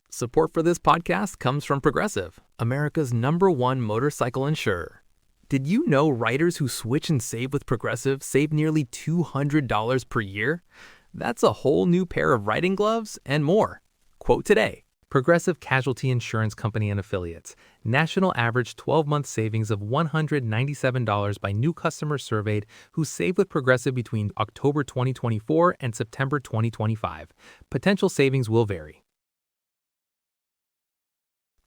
Support for this podcast comes from Progressive, America's #1 motorcycle insurer. Did you know riders who switch and save with Progressive save nearly $200 per year? That's a whole new pair of riding gloves and more. Quote today. Progressive Casualty Insurance Company and Affiliates. National average 12-month savings of $197 by new customers surveyed who saved with Progressive between October 2024 and September 2025. Potential savings will vary.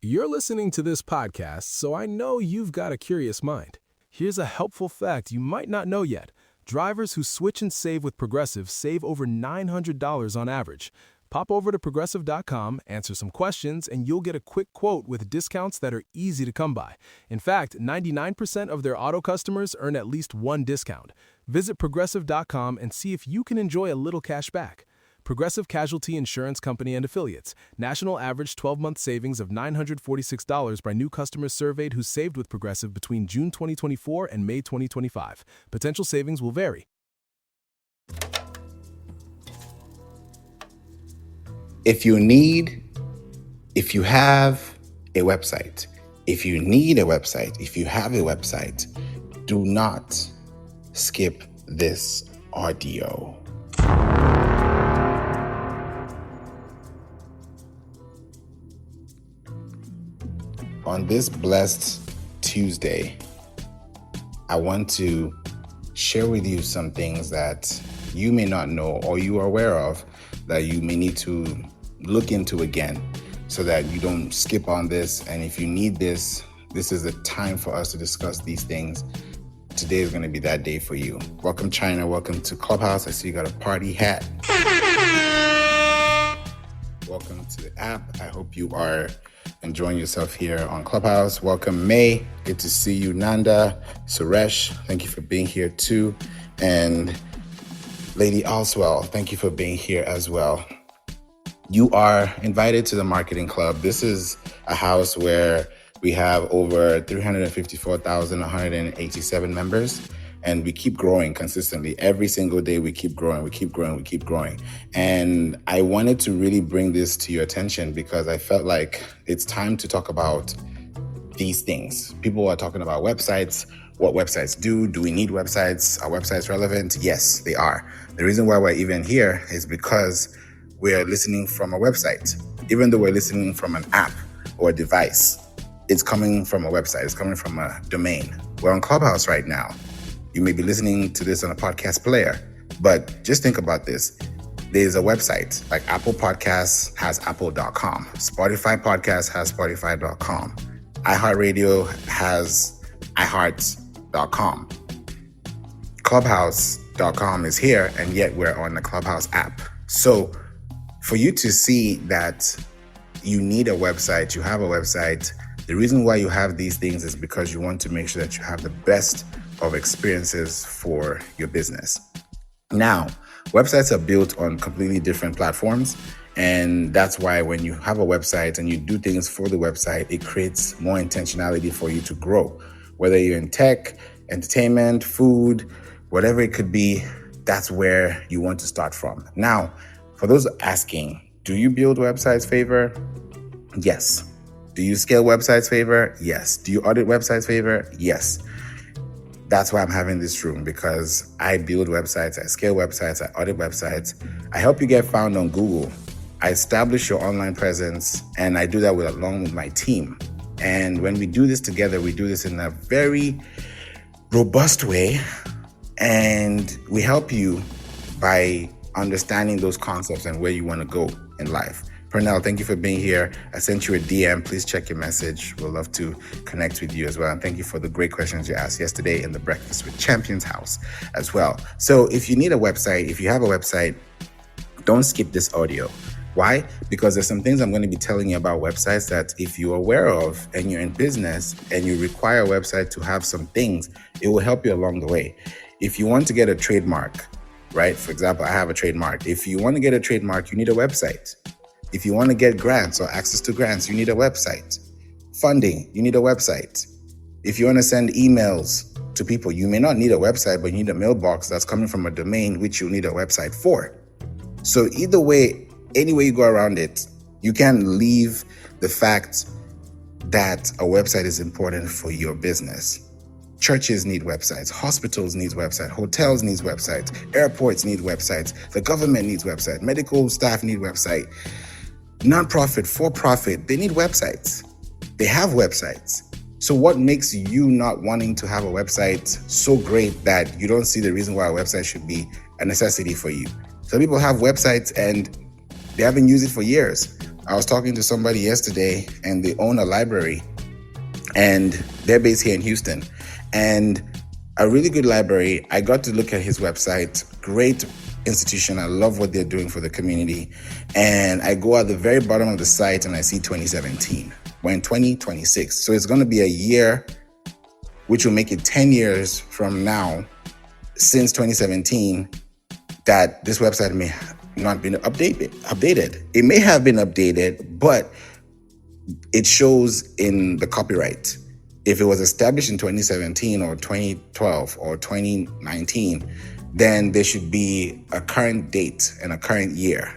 You're listening to this podcast, so I know you've got a curious mind. Here's a helpful fact you might not know yet. Drivers who switch and save with Progressive save over $900 on average. Pop over to Progressive.com, answer some questions, and you'll get a quick quote with discounts that are easy to come by. In fact, 99% of their auto customers earn at least one discount. Visit Progressive.com and see if you can enjoy a little cash back. Progressive Casualty Insurance Company and Affiliates. National average 12-month savings of $946 by new customers surveyed who saved with Progressive between June 2024 and May 2025. Potential savings will vary. If you have a website, if you need a website, if you have a website, do not skip this audio. On this blessed Tuesday, I want to share with you some things that you may not know or you are aware of that you may need to look into again so that you don't skip on this. And if you need this, this is the time for us to discuss these things. Today is going to be that day for you. Welcome, China. Welcome to Clubhouse. I see you got a party hat. Welcome to the app. I hope you are enjoying yourself here on Clubhouse. Welcome, May. Good to see you, Nanda. Suresh, thank you for being here too. And Lady Oswell, thank you for being here as well. You are invited to the Marketing Club. This is a house where we have over 354,187 members, and we keep growing consistently. Every single day, we keep growing. And I wanted to really bring this to your attention because I felt like it's time to talk about these things. People are talking about websites, what websites do. Do we need websites? Are websites relevant? Yes, they are. The reason why we're even here is because we're listening from a website. Even though we're listening from an app or a device, it's coming from a website. It's coming from a domain. We're on Clubhouse right now. You may be listening to this on a podcast player, but just think about this. There's a website, like Apple Podcasts has apple.com. Spotify Podcasts has spotify.com. iHeartRadio has iHeart.com. Clubhouse.com is here, and yet we're on the Clubhouse app. So for you to see that you need a website, you have a website, the reason why you have these things is because you want to make sure that you have the best of experiences for your business. Now, websites are built on completely different platforms, and that's why when you have a website and you do things for the website, it creates more intentionality for you to grow. Whether you're in tech, entertainment, food, whatever it could be, that's where you want to start from. Now, for those asking, do you build websites, Favour? Yes. Do you scale websites, Favour? Yes. Do you audit websites, Favour? Yes. That's why I'm having this room, because I build websites, I scale websites, I audit websites. I help you get found on Google. I establish your online presence, and I do that along with my team. And when we do this together, we do this in a very robust way, and we help you by understanding those concepts and where you want to go in life. Pernell, thank you for being here. I sent you a DM. Please check your message. We'll love to connect with you as well. And thank you for the great questions you asked yesterday in the Breakfast with Champions house as well. So if you need a website, if you have a website, don't skip this audio. Why? Because there's some things I'm going to be telling you about websites that if you're aware of and you're in business and you require a website to have some things, it will help you along the way. If you want to get a trademark, right? For example, I have a trademark. If you want to get a trademark, you need a website. If you want to get grants or access to grants, you need a website. Funding, you need a website. If you want to send emails to people, you may not need a website, but you need a mailbox that's coming from a domain, which you need a website for. So either way, any way you go around it, You can't leave the fact that a website is important for your business. Churches need websites, hospitals need websites, hotels need websites, airports need websites, the government needs websites, medical staff need websites, nonprofit, for-profit, they need websites. They have websites. So what makes you not wanting to have a website so great that you don't see the reason why a website should be a necessity for you? Some people have websites and they haven't used it for years. I was talking to somebody yesterday and they own a library and they're based here in Houston. And a really good library, I got to look at his website, great institution. I love what they're doing for the community. And I go at the very bottom of the site and I see 2017. We're in 2026. So it's going to be a year, which will make it 10 years from now, since 2017, that this website may not been updated. It may have been updated, but it shows in the copyright. If it was established in 2017 or 2012 or 2019, then there should be a current date and a current year.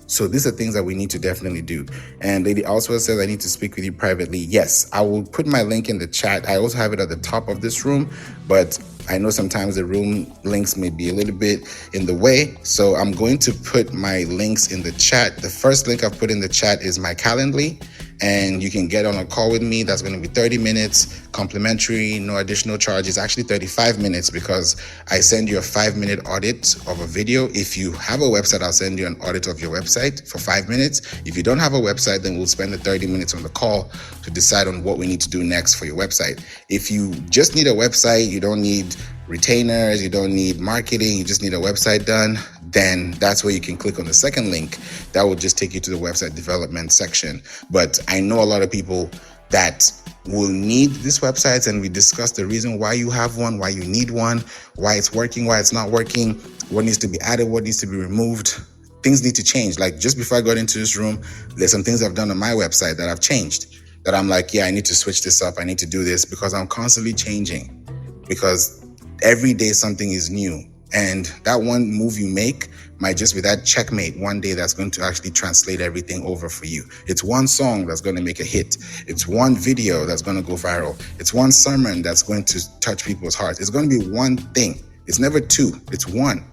So these are things that we need to definitely do. And Lady also says, I need to speak with you privately. Yes, I will put my link in the chat. I also have it at the top of this room, but I know sometimes the room links may be a little bit in the way. So I'm going to put my links in the chat. The first link I've put in the chat is my Calendly, and you can get on a call with me. That's going to be 30 minutes, complimentary, no additional charges. Actually 35 minutes because I send you a 5-minute audit of a video. If you have a website, I'll send you an audit of your website for 5 minutes. If you don't have a website, then we'll spend the 30 minutes on the call to decide on what we need to do next for your website. If you just need a website, you don't need retainers, you don't need marketing, you just need a website done, then that's where you can click on the second link. That will just take you to the website development section. But I know a lot of people that will need these websites, and we discussed the reason why you have one, why you need one, why it's working, why it's not working, what needs to be added, what needs to be removed. Things need to change. Like just before I got into this room, there's some things I've done on my website that I've changed, that I'm like, yeah, I need to switch this up. I need to do this because I'm constantly changing, because every day something is new. And that one move you make might just be that checkmate one day that's going to actually translate everything over for you. It's one song that's going to make a hit. It's one video that's going to go viral. It's one sermon that's going to touch people's hearts. It's going to be one thing. It's never two. It's one.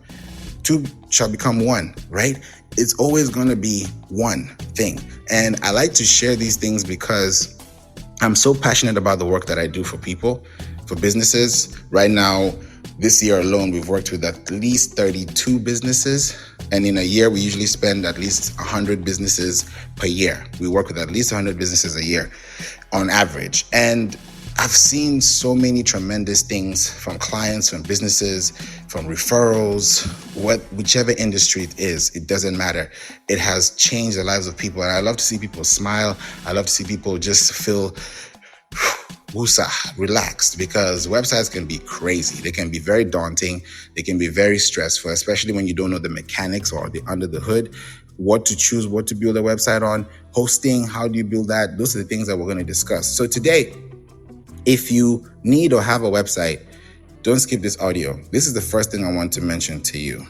Two shall become one, right? It's always going to be one thing. And I like to share these things because I'm so passionate about the work that I do for people, for businesses. Right now, this year alone, we've worked with at least 32 businesses. And in a year, we usually spend at least 100 businesses per year. We work with at least 100 businesses a year on average. And I've seen so many tremendous things from clients, from businesses, from referrals, whichever industry it is, it doesn't matter. It has changed the lives of people. And I love to see people smile. I love to see people just feel woosah, relaxed, because websites can be crazy. They can be very daunting. They can be very stressful, especially when you don't know the mechanics or the under the hood, what to choose, what to build a website on, hosting, how do you build that? Those are the things that we're going to discuss. So today, if you need or have a website, don't skip this audio. This is the first thing I want to mention to you.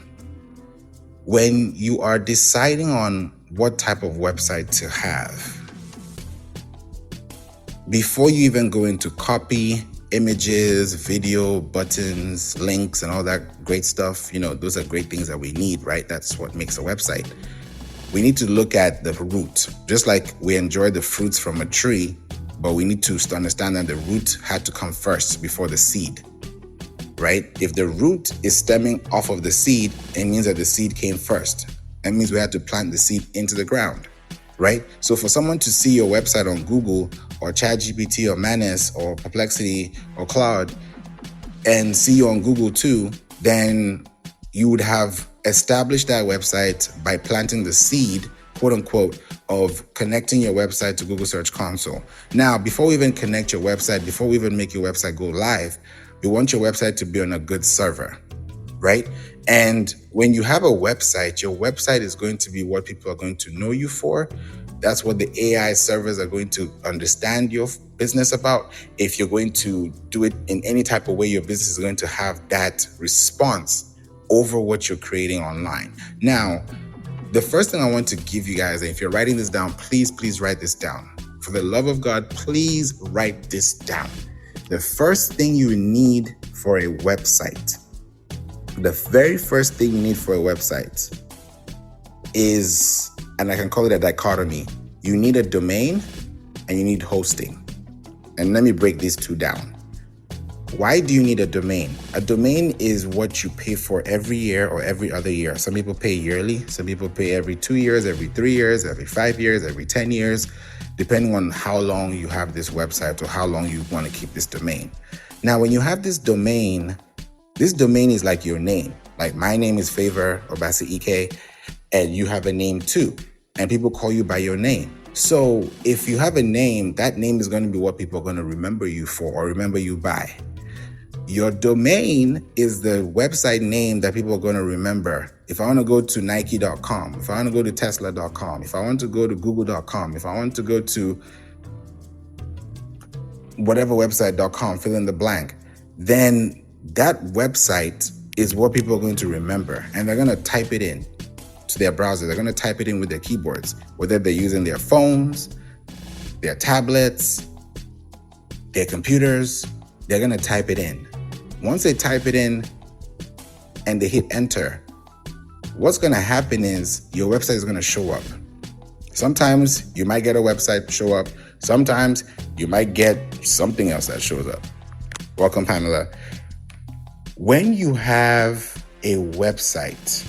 When you are deciding on what type of website to have, before you even go into copy, images, video, buttons, links, and all that great stuff, those are great things that we need, right? That's what makes a website. We need to look at the root. Just like we enjoy the fruits from a tree, but we need to understand that the root had to come first before the seed, right? If the root is stemming off of the seed, it means that the seed came first. That means we had to plant the seed into the ground, right? So for someone to see your website on Google or ChatGPT or Manus or Perplexity or Cloud and see you on Google too, then you would have established that website by planting the seed, quote unquote, of connecting your website to Google Search Console. Now, before we even connect your website, before we even make your website go live, we want your website to be on a good server, right? And when you have a website, your website is going to be what people are going to know you for. That's what the AI servers are going to understand your business about. If you're going to do it in any type of way, your business is going to have that response over what you're creating online. Now, the first thing I want to give you guys, and if you're writing this down, please write this down. For the love of God, please write this down. The first thing you need for a website, the very first thing you need for a website is, and I can call it a dichotomy, you need a domain and you need hosting. And let me break these two down. Why do you need a domain? A domain is what you pay for every year or every other year. Some people pay yearly, some people pay every 2 years, every 3 years, every 5 years, every 10 years, depending on how long you have this website or how long you want to keep this domain. Now, when you have this domain is like your name. Like my name is Favour Obasi Ike, and you have a name too, and people call you by your name. So if you have a name, that name is going to be what people are going to remember you for or remember you by. Your domain is the website name that people are going to remember. If I want to go to Nike.com, if I want to go to Tesla.com, if I want to go to Google.com, if I want to go to whatever website.com, fill in the blank, then that website is what people are going to remember. And they're going to type it in to their browser. They're going to type it in with their keyboards, whether they're using their phones, their tablets, their computers, they're going to type it in. Once they type it in and they hit enter, what's going to happen is your website is going to show up. Sometimes you might get a website show up. Sometimes you might get something else that shows up. Welcome, Pamela. When you have a website,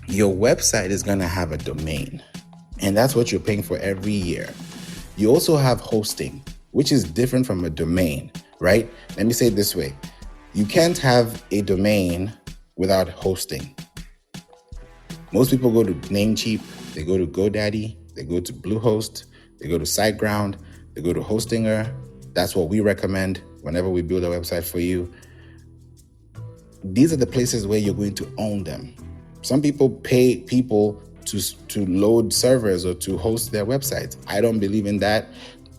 your website is going to have a domain, and that's what you're paying for every year. You also have hosting, which is different from a domain, right? Let me say it this way. You can't have a domain without hosting. Most people go to Namecheap, they go to GoDaddy, they go to Bluehost, they go to SiteGround, they go to Hostinger. That's what we recommend whenever we build a website for you. These are the places where you're going to own them. Some people pay people to load servers or to host their websites. I don't believe in that.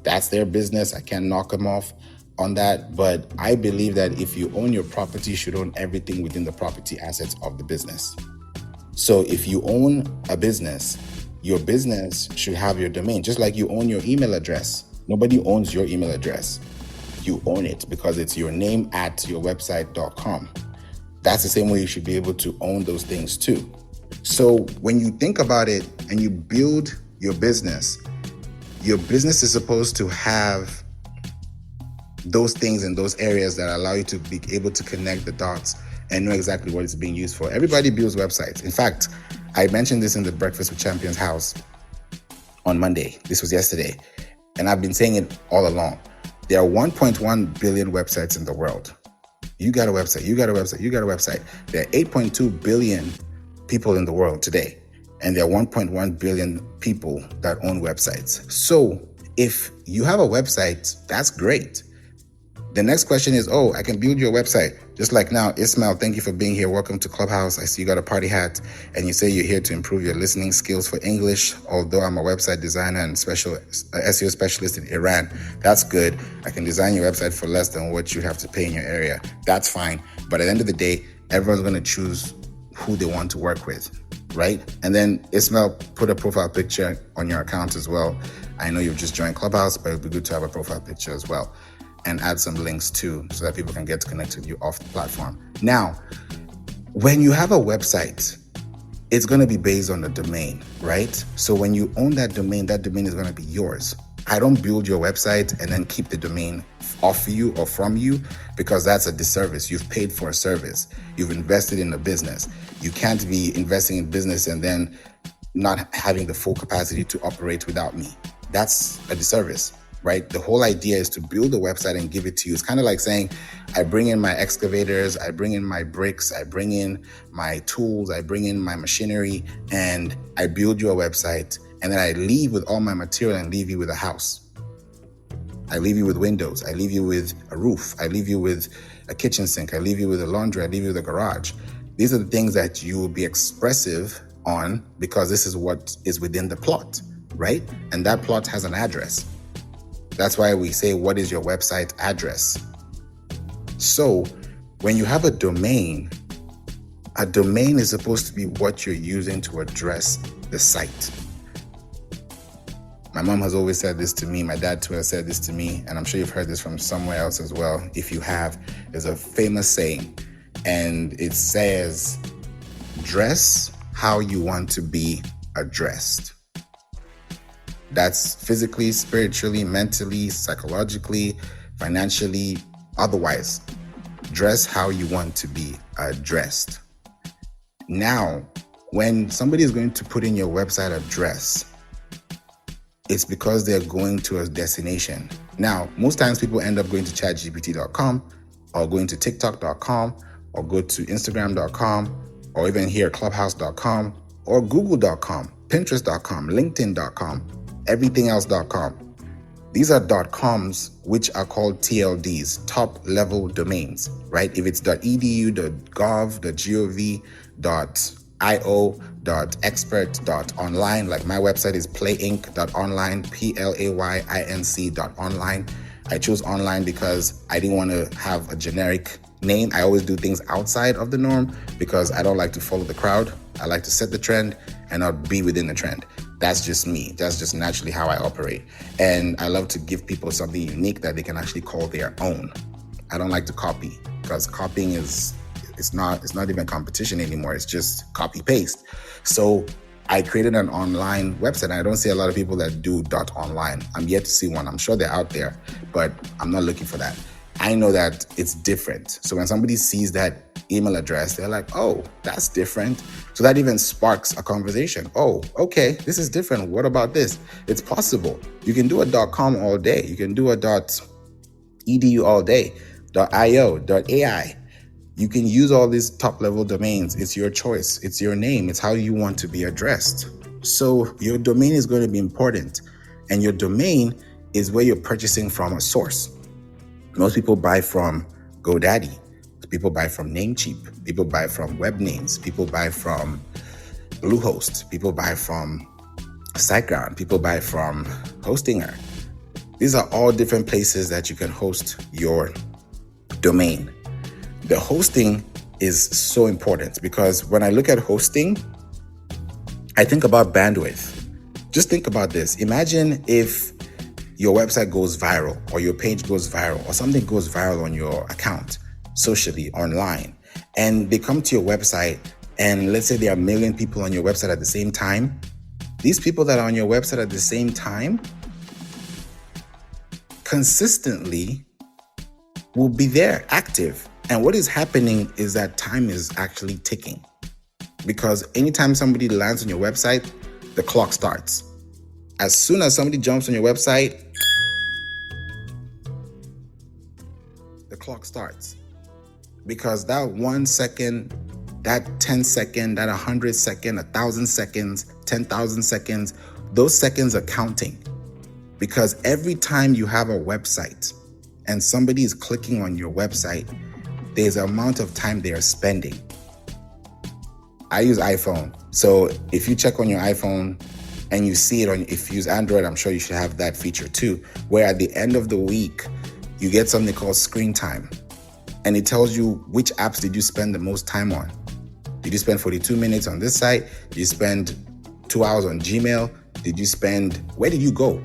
That's their business. I can't knock them off on that. But I believe that if you own your property, you should own everything within the property assets of the business. So if you own a business, your business should have your domain, just like you own your email address. Nobody owns your email address. You own it because it's your name at yourwebsite.com. That's the same way you should be able to own those things too. So when you think about it and you build your business is supposed to have those things in those areas that allow you to be able to connect the dots and know exactly what it's being used for. Everybody builds websites. In fact, I mentioned this in the Breakfast with Champions house on Monday. This was yesterday. And I've been saying it all along. There are 1.1 billion websites in the world. You got a website, you got a website, you got a website. There are 8.2 billion people in the world today. And there are 1.1 billion people that own websites. So if you have a website, that's great. The next question is, I can build your website. Just like now, Ismail, thank you for being here. Welcome to Clubhouse. I see you got a party hat and you say you're here to improve your listening skills for English. Although I'm a website designer and SEO specialist in Iran, that's good. I can design your website for less than what you have to pay in your area. That's fine. But at the end of the day, everyone's going to choose who they want to work with, right? And then Ismail, put a profile picture on your account as well. I know you've just joined Clubhouse, but it'd be good to have a profile picture as well. And add some links too, so that people can get connected with you off the platform. Now, when you have a website, it's going to be based on the domain, right? So when you own that domain is going to be yours. I don't build your website and then keep the domain off you or from you, because that's a disservice. You've paid for a service. You've invested in a business. You can't be investing in business and then not having the full capacity to operate without me. That's a disservice. Right? The whole idea is to build a website and give it to you. It's kind of like saying, I bring in my excavators, I bring in my bricks, I bring in my tools, I bring in my machinery, and I build you a website. And then I leave with all my material and leave you with a house. I leave you with windows. I leave you with a roof. I leave you with a kitchen sink. I leave you with a laundry. I leave you with a garage. These are the things that you will be expressive on because this is what is within the plot, right? And that plot has an address. That's why we say, what is your website address? So when you have a domain, A domain is supposed to be what you're using to address the site. My mom has always said this to me. My dad too has said this to me. And I'm sure you've heard this from somewhere else as well. If you have, there's a famous saying. And it says, dress how you want to be addressed. That's physically, spiritually, mentally, psychologically, financially, otherwise. Dress how you want to be addressed. Now, when somebody is going to put in your website address, it's because they're going to a destination. Now, most times people end up going to chatgpt.com or going to tiktok.com or go to instagram.com or even here clubhouse.com or google.com, pinterest.com, linkedin.com, everything else.com. These are .coms, which are called TLDs, top level domains, right? If it's .edu, .gov, .gov, .io, .expert, .online, like my website is playinc.online, PLAYINC.online. I chose online because I didn't want to have a generic name. I always do things outside of the norm because I don't like to follow the crowd. I like to set the trend and not be within the trend. That's just me. That's just naturally how I operate. And I love to give people something unique that they can actually call their own. I don't like to copy because copying it's not even competition anymore. It's just copy paste. So I created an online website. I don't see a lot of people that do .online. I'm yet to see one. I'm sure they're out there, but I'm not looking for that. I know that it's different. So when somebody sees that email address, they're like, oh, that's different. So that even sparks a conversation. Oh, okay, this is different. What about this? It's possible. You can do a .com all day. You can do a .edu all day, .io, .ai. You can use all these top level domains. It's your choice. It's your name. It's how you want to be addressed. So your domain is going to be important. And your domain is where you're purchasing from a source. Most people buy from GoDaddy. People buy from Namecheap. People buy from Web Names. People buy from Bluehost. People buy from SiteGround. People buy from Hostinger. These are all different places that you can host your domain. The hosting is so important because when I look at hosting, I think about bandwidth. Just think about this. Imagine if your website goes viral or your page goes viral or something goes viral on your account, socially, online, and they come to your website and let's say there are 1 million people on your website at the same time. These people that are on your website at the same time consistently will be there active. And what is happening is that time is actually ticking because anytime somebody lands on your website, the clock starts. As soon as somebody jumps on your website, the clock starts. Because that 1 second, that 10 second, that 100 second, 1,000 seconds, 10,000 seconds, those seconds are counting. Because every time you have a website and somebody is clicking on your website, there's an amount of time they are spending. I use iPhone. So if you check on your iPhone and you see it if you use Android, I'm sure you should have that feature too, where at the end of the week, you get something called screen time. And it tells you which apps did you spend the most time on. Did you spend 42 minutes on this site? Did you spend 2 hours on Gmail? Where did you go?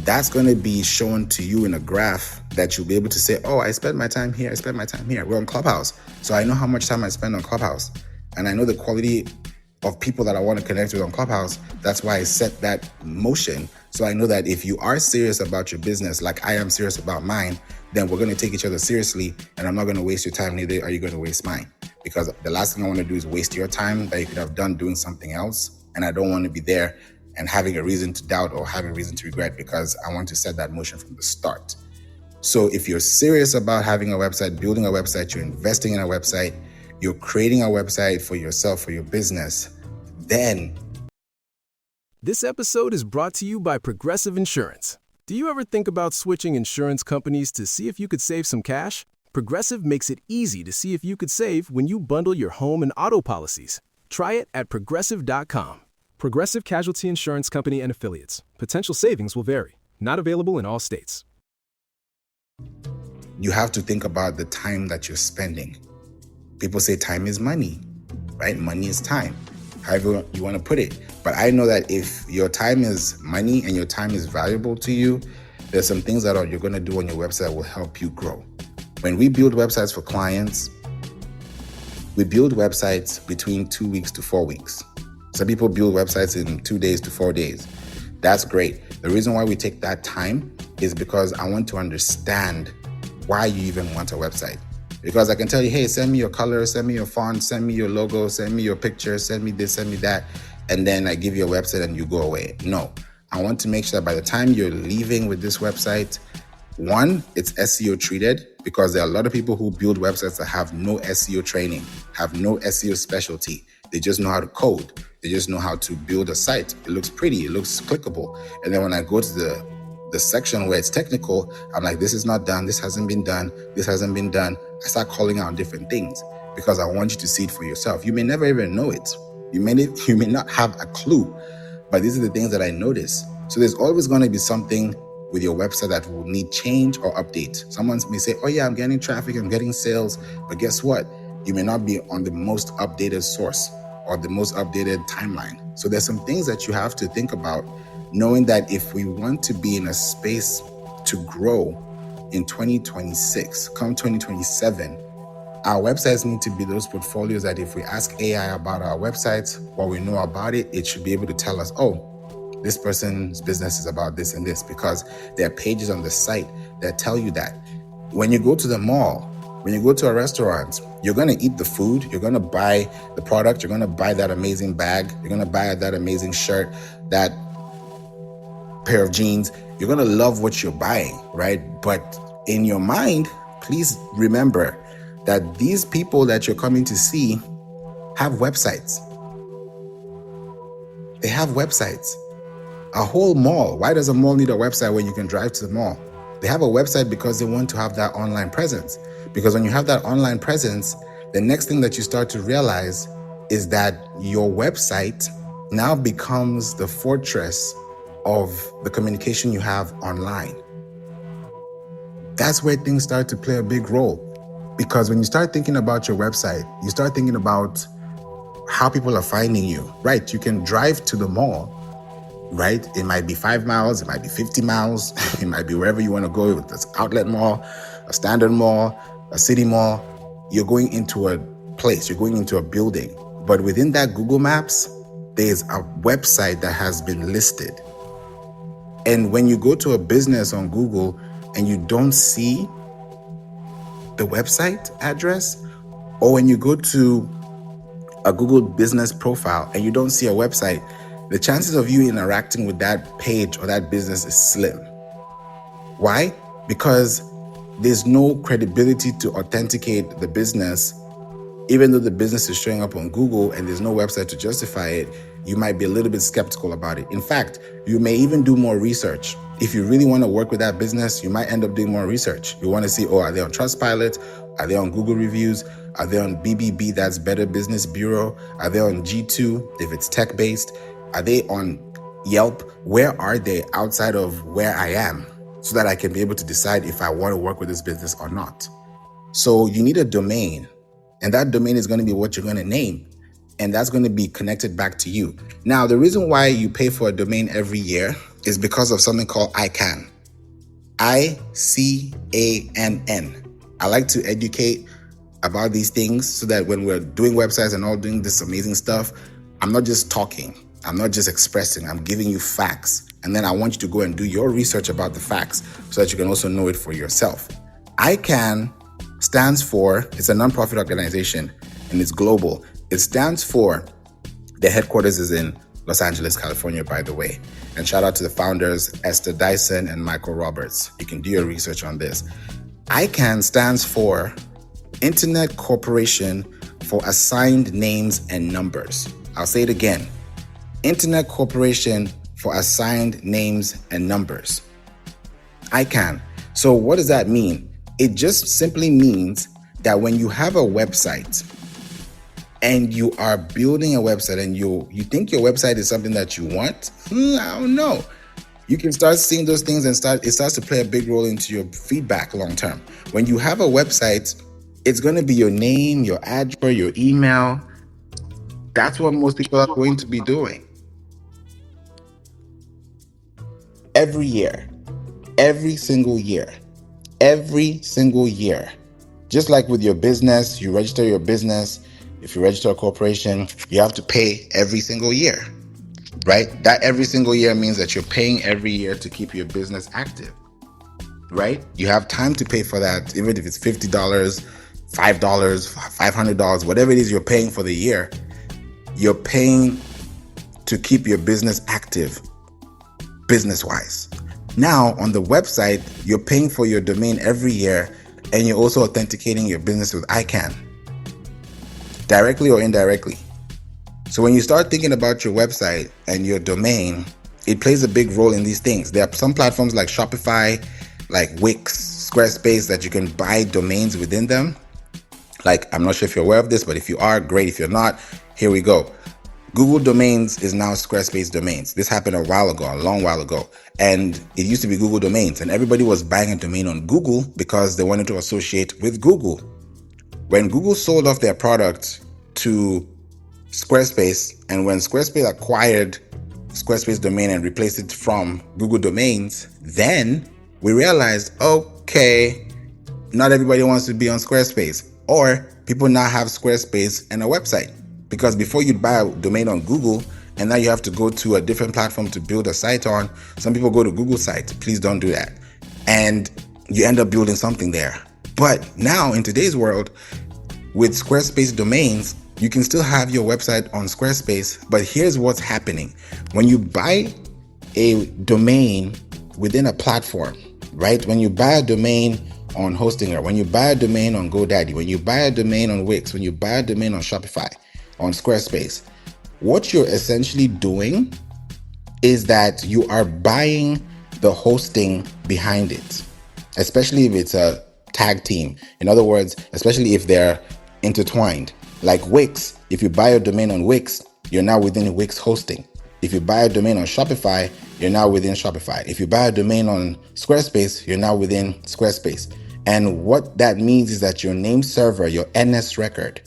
That's going to be shown to you in a graph that you'll be able to say, oh, I spent my time here. I spent my time here. We're on Clubhouse. So I know how much time I spend on Clubhouse. And I know the quality of people that I want to connect with on Clubhouse. That's why I set that motion. So I know that if you are serious about your business, like I am serious about mine, then we're going to take each other seriously. And I'm not going to waste your time, neither are you going to waste mine. Because the last thing I want to do is waste your time that you could have done doing something else. And I don't want to be there and having a reason to doubt or having a reason to regret because I want to set that motion from the start. So if you're serious about having a website, building a website, you're investing in a website, you're creating a website for yourself, for your business, then... This episode is brought to you by Progressive Insurance. Do you ever think about switching insurance companies to see if you could save some cash? Progressive makes it easy to see if you could save when you bundle your home and auto policies. Try it at Progressive.com. Progressive Casualty Insurance Company and Affiliates. Potential savings will vary. Not available in all states. You have to think about the time that you're spending. People say time is money. right? Money is time, however you want to put it. But I know that if your time is money and your time is valuable to you, there's some things that you're going to do on your website that will help you grow. When we build websites for clients, we build websites between 2 weeks to 4 weeks. Some people build websites in 2 days to 4 days. That's great. The reason why we take that time is because I want to understand why you even want a website. Because I can tell you, hey, send me your color, send me your font, send me your logo, send me your picture, send me this, send me that, and then I give you a website and you go away. No, I want to make sure that by the time you're leaving with this website, one, it's SEO treated, because there are a lot of people who build websites that have no SEO training, have no SEO specialty. They just know how to code. They just know how to build a site. It looks pretty, it looks clickable. And then when I go to the section where it's technical, I'm like, this is not done, this hasn't been done, this hasn't been done. I start calling out different things because I want you to see it for yourself. You may never even know it. You may not have a clue, but these are the things that I notice. So there's always going to be something with your website that will need change or update. Someone may say, oh yeah, I'm getting traffic, I'm getting sales, but guess what? You may not be on the most updated source or the most updated timeline. So there's some things that you have to think about, knowing that if we want to be in a space to grow in 2026, come 2027, our websites need to be those portfolios that if we ask AI about our websites, what we know about it, it should be able to tell us, oh, this person's business is about this and this, because there are pages on the site that tell you that. When you go to the mall, when you go to a restaurant, you're going to eat the food, you're going to buy the product, you're going to buy that amazing bag, you're going to buy that amazing shirt, that pair of jeans. You're going to love what you're buying, right? But in your mind, please remember that these people that you're coming to see have websites. They have websites. A whole mall. Why does a mall need a website when you can drive to the mall? They have a website because they want to have that online presence. Because when you have that online presence, the next thing that you start to realize is that your website now becomes the fortress of the communication you have online. That's where things start to play a big role. Because when you start thinking about your website, you start thinking about how people are finding you, right? You can drive to the mall, right? It might be 5 miles, it might be 50 miles, it might be wherever you want to go, with this outlet mall, a standard mall, a city mall. You're going into a place, you're going into a building. But within that Google Maps, there's a website that has been listed. And when you go to a business on Google and you don't see the website address, or when you go to a Google business profile and you don't see a website, the chances of you interacting with that page or that business is slim. Why? Because there's no credibility to authenticate the business. Even though the business is showing up on Google and there's no website to justify it, you might be a little bit skeptical about it. In fact, you may even do more research. If you really want to work with that business, you might end up doing more research. You want to see, oh, are they on Trustpilot? Are they on Google Reviews? Are they on BBB, that's Better Business Bureau? Are they on G2, if it's tech-based? Are they on Yelp? Where are they outside of where I am, so that I can be able to decide if I want to work with this business or not? So you need a domain, and that domain is going to be what you're going to name, and that's going to be connected back to you. Now, the reason why you pay for a domain every year is because of something called ICANN. ICANN. I like to educate about these things so that when we're doing websites and all doing this amazing stuff, I'm not just talking. I'm not just expressing. I'm giving you facts. And then I want you to go and do your research about the facts so that you can also know it for yourself. ICANN stands for, it's a nonprofit organization and it's global. It stands for, the headquarters is in Los Angeles, California, by the way. And shout out to the founders, Esther Dyson and Michael Roberts. You can do your research on this. ICANN stands for Internet Corporation for Assigned Names and Numbers. I'll say it again. Internet Corporation for Assigned Names and Numbers. ICANN. So what does that mean? It just simply means that when you have a website and you are building a website and you think your website is something that you want, I don't know. You can start seeing those things and it starts to play a big role into your feedback long term. When you have a website, it's going to be your name, your address, your email, That's what most people are going to be doing. Every year, every single year, every single year. Just like with your business, you register your business. If you register a corporation, you have to pay every single year, right? That every single year means that you're paying every year to keep your business active, right? You have time to pay for that, even if it's $50, $5, $500, whatever it is you're paying for the year, you're paying to keep your business active, business-wise. Now, on the website, you're paying for your domain every year, and you're also authenticating your business with ICANN, directly or indirectly. So when you start thinking about your website and your domain, it plays a big role in these things. There are some platforms like Shopify, like Wix, Squarespace, that you can buy domains within them. Like, I'm not sure if you're aware of this, but if you are, great. If you're not, here we go. Google Domains is now Squarespace Domains. This happened a while ago, a long while ago. And it used to be Google Domains, and everybody was buying a domain on Google because they wanted to associate with Google. When Google sold off their product to Squarespace, and when Squarespace acquired Squarespace Domain and replaced it from Google Domains, then we realized, okay, not everybody wants to be on Squarespace, or people now have Squarespace and a website. Because before you'd buy a domain on Google, and now you have to go to a different platform to build a site on. Some people go to Google sites. Please don't do that. And you end up building something there. But now in today's world, with Squarespace domains, you can still have your website on Squarespace. But here's what's happening. When you buy a domain within a platform, right? When you buy a domain on Hostinger, when you buy a domain on GoDaddy, when you buy a domain on Wix, when you buy a domain on Shopify, on Squarespace, what you're essentially doing is that you are buying the hosting behind it, especially if it's a tag team. In other words, especially if they're intertwined. Like Wix, if you buy a domain on Wix, you're now within Wix hosting. If you buy a domain on Shopify, you're now within Shopify. If you buy a domain on Squarespace, you're now within Squarespace. And what that means is that your name server, your NS record,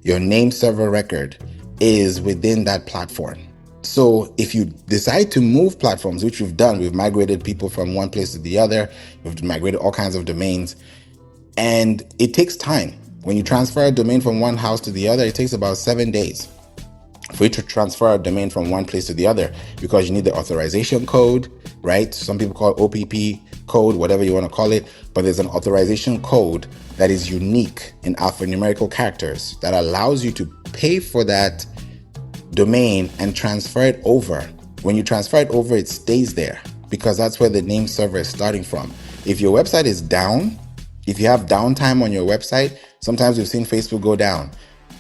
your name server record is within that platform. So if you decide to move platforms, which we've done, we've migrated people from one place to the other, we've migrated all kinds of domains, and it takes time. When you transfer a domain from one house to the other, it takes about 7 days for you to transfer a domain from one place to the other, because you need the authorization code, right? Some people call it OPP code, whatever you want to call it, but there's an authorization code that is unique in alphanumerical characters that allows you to pay for that domain and transfer it over. When you transfer it over, it stays there because that's where the name server is starting from. If your website is down, if you have downtime on your website, sometimes we've seen Facebook go down.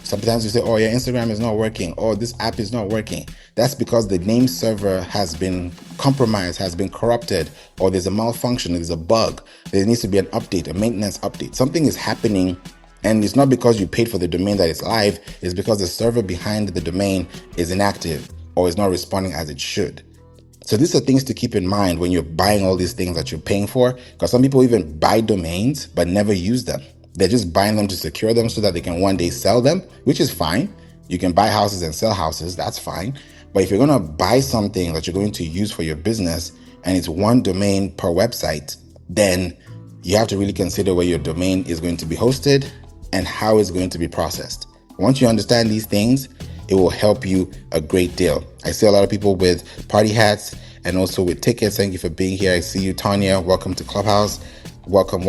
Sometimes you say, oh, your Instagram is not working, or this app is not working. That's because the name server has been compromised, has been corrupted, or there's a malfunction, there's a bug. There needs to be an update, a maintenance update. Something is happening, and it's not because you paid for the domain that it's live, it's because the server behind the domain is inactive or is not responding as it should. So these are things to keep in mind when you're buying all these things that you're paying for, because some people even buy domains but never use them. They're just buying them to secure them so that they can one day sell them, which is fine. You can buy houses and sell houses, that's fine. But if you're going to buy something that you're going to use for your business and it's one domain per website, then you have to really consider where your domain is going to be hosted and how it's going to be processed. Once you understand these things, it will help you a great deal. I see a lot of people with party hats and also with tickets. Thank you for being here. I see you, Tanya. Welcome to Clubhouse. Welcome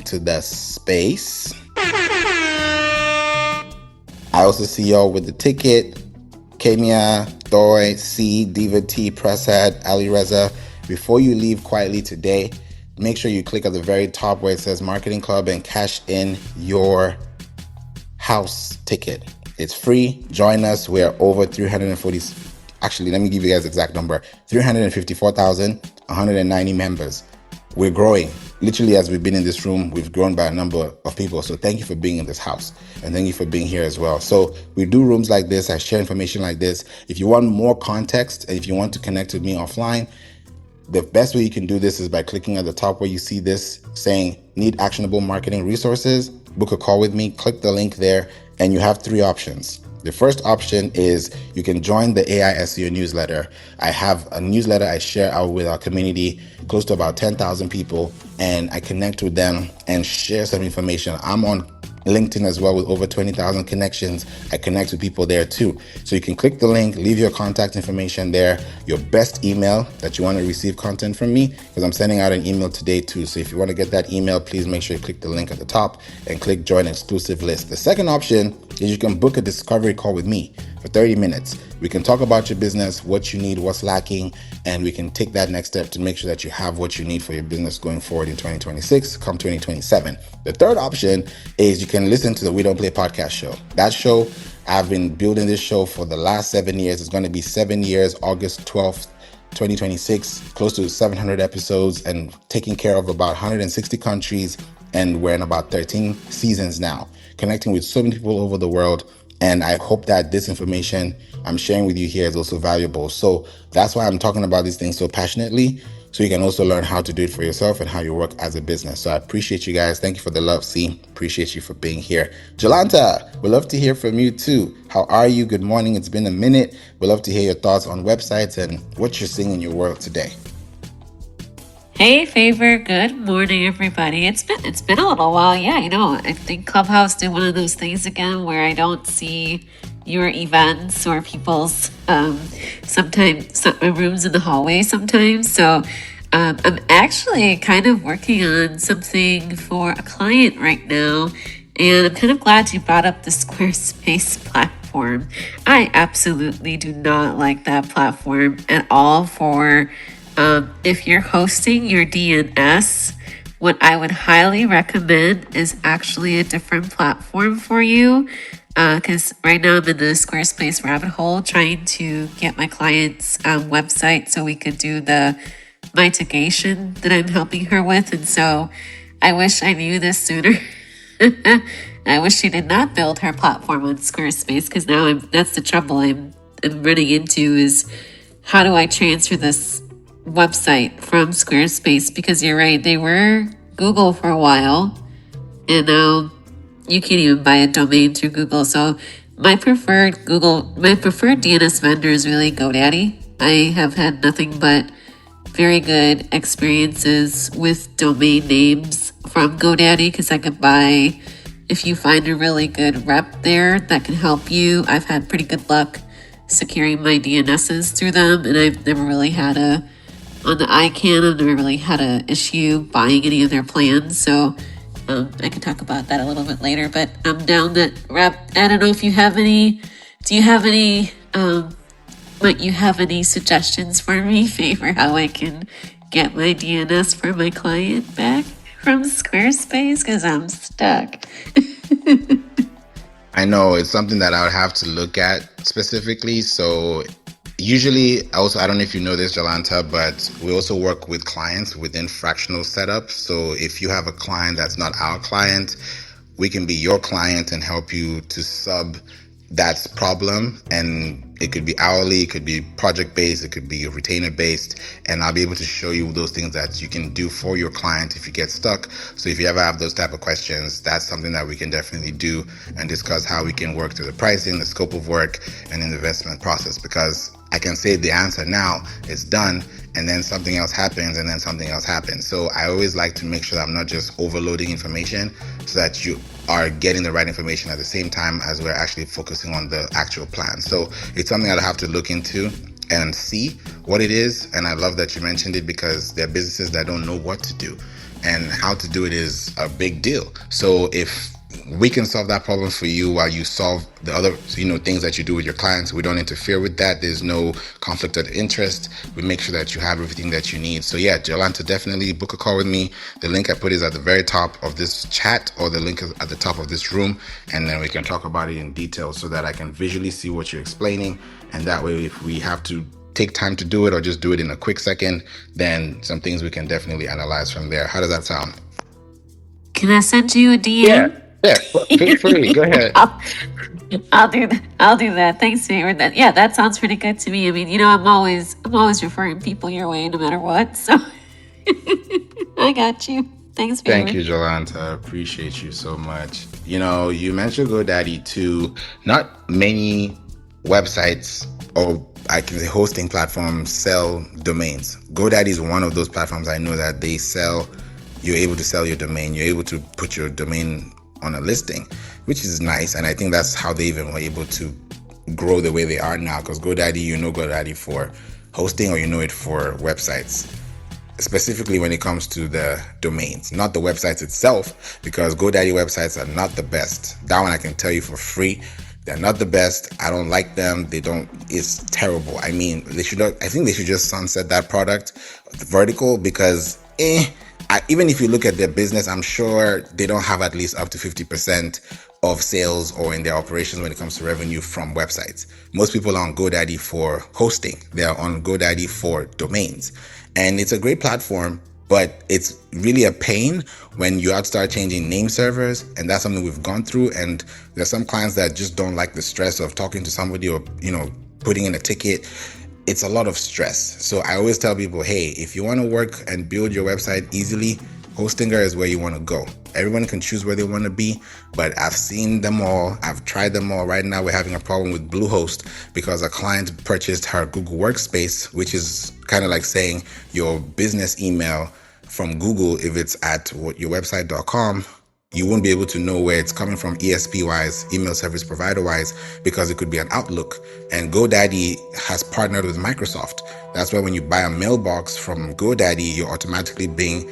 to the space. I also see y'all with the ticket. Kemia, Thoi, C, Diva T, Prasad, Ali Reza. Before you leave quietly today, make sure you click at the very top where it says Marketing Club and cash in your house ticket. It's free. Join us. We are over 340. Actually, let me give you guys the exact number. 354,190 members. We're growing. Literally, as we've been in this room, we've grown by a number of people. So thank you for being in this house. And thank you for being here as well. So we do rooms like this. I share information like this. If you want more context and if you want to connect with me offline, the best way you can do this is by clicking at the top where you see this saying, need actionable marketing resources, book a call with me, click the link there, and you have 3 options. The first option is you can join the AI SEO newsletter. I have a newsletter I share out with our community, close to about 10,000 people, and I connect with them and share some information. I'm on LinkedIn as well with over 20,000 connections. I connect with people there too. So you can click the link, leave your contact information there, your best email that you want to receive content from me, because I'm sending out an email today too. So if you want to get that email, please make sure you click the link at the top and click join exclusive list. The second option is you can book a discovery call with me for 30 minutes. We can talk about your business, what you need, what's lacking, and we can take that next step to make sure that you have what you need for your business going forward in 2026, come 2027. The third option is you can listen to the We Don't Play podcast show. That show, I've been building this show for the last 7 years. It's going to be 7 years, August 12th, 2026, close to 700 episodes and taking care of about 160 countries. And we're in about 13 seasons now, connecting with so many people over the world. And I hope that this information I'm sharing with you here is also valuable. So that's why I'm talking about these things so passionately, so you can also learn how to do it for yourself and how you work as a business. So I appreciate you guys. Thank you for the love. See, appreciate you for being here. Jolanta, we'd love to hear from you too. How are you? Good morning. It's been a minute. We'd love to hear your thoughts on websites and what you're seeing in your world today. Hey, Favour. Good morning, everybody. It's been a little while. Yeah, I think Clubhouse did one of those things again where I don't see your events or people's sometimes rooms in the hallway sometimes. So I'm actually kind of working on something for a client right now, and I'm kind of glad you brought up the Squarespace platform. I absolutely do not like that platform at all for if you're hosting your DNS. What I would highly recommend is actually a different platform for you. Because right now I'm in the Squarespace rabbit hole trying to get my client's website so we could do the mitigation that I'm helping her with. And so I wish I knew this sooner. I wish she did not build her platform on Squarespace, because now that's the trouble I'm running into, is how do I transfer this website from Squarespace? Because you're right, they were Google for a while, and now you can't even buy a domain through Google. So my preferred DNS vendor is really GoDaddy. I have had nothing but very good experiences with domain names from GoDaddy, because I could buy, if you find a really good rep there that can help you. I've had pretty good luck securing my DNSs through them, and I've never really had on the ICANN, I've never really had an issue buying any of their plans. So I can talk about that a little bit later, but I'm down that rep. I don't know if you have any, might you have any suggestions for me, Favour, how I can get my DNS for my client back from Squarespace, because I'm stuck. I know it's something that I would have to look at specifically. So usually, also, I don't know if you know this, Jolanta, but we also work with clients within fractional setups. So if you have a client that's not our client, we can be your client and help you to sub that problem. And it could be hourly, it could be project based, it could be retainer based, and I'll be able to show you those things that you can do for your client if you get stuck. So if you ever have those type of questions, that's something that we can definitely do and discuss how we can work through the pricing, the scope of work, and the investment process. Because I can say the answer now, it's done, and then something else happens, and then something else happens. So I always like to make sure that I'm not just overloading information, so that you are getting the right information at the same time as we're actually focusing on the actual plan. So it's something I'll have to look into and see what it is. And I love that you mentioned it, because there are businesses that don't know what to do, and how to do it is a big deal. So if we can solve that problem for you while you solve the other, things that you do with your clients, we don't interfere with that. There's no conflict of interest. We make sure that you have everything that you need. So yeah, Jolanta, definitely book a call with me. The link I put is at the very top of this chat, or the link is at the top of this room, and then we can talk about it in detail so that I can visually see what you're explaining. And that way, if we have to take time to do it or just do it in a quick second, then some things we can definitely analyze from there. How does that sound? Can I send you a DM? Yeah, feel free. Go ahead. I'll do that. I'll do that. Thanks, Favour. That sounds pretty good to me. I mean, I'm always referring people your way, no matter what. So I got you. Thanks, Thank Favour. you, Jolanta. I appreciate you so much. You mentioned GoDaddy too. Not many websites, or I can say hosting platforms, sell domains. GoDaddy is one of those platforms I know that you're able to sell your domain. You're able to put your domain on a listing, which is nice. And I think that's how they even were able to grow the way they are now, because GoDaddy, GoDaddy for hosting, or it for websites, specifically when it comes to the domains, not the websites itself, because GoDaddy websites are not the best. That one I can tell you for free. They're not the best. I don't like them. It's terrible. I mean, I think they should just sunset that product, the vertical, because even if you look at their business, I'm sure they don't have at least up to 50% of sales or in their operations when it comes to revenue from websites. Most people are on GoDaddy for hosting. They're on GoDaddy for domains. And it's a great platform, but it's really a pain when you have to start changing name servers. And that's something we've gone through. And there's some clients that just don't like the stress of talking to somebody or, putting in a ticket. It's a lot of stress. So I always tell people, hey, if you want to work and build your website easily, Hostinger is where you want to go. Everyone can choose where they want to be, but I've seen them all. I've tried them all. Right now, we're having a problem with Bluehost because a client purchased her Google Workspace, which is kind of like saying your business email from Google. If it's at yourwebsite.com, you won't be able to know where it's coming from ESP-wise, email service provider-wise, because it could be an Outlook. And GoDaddy has partnered with Microsoft. That's why when you buy a Mailbox from GoDaddy, you're automatically being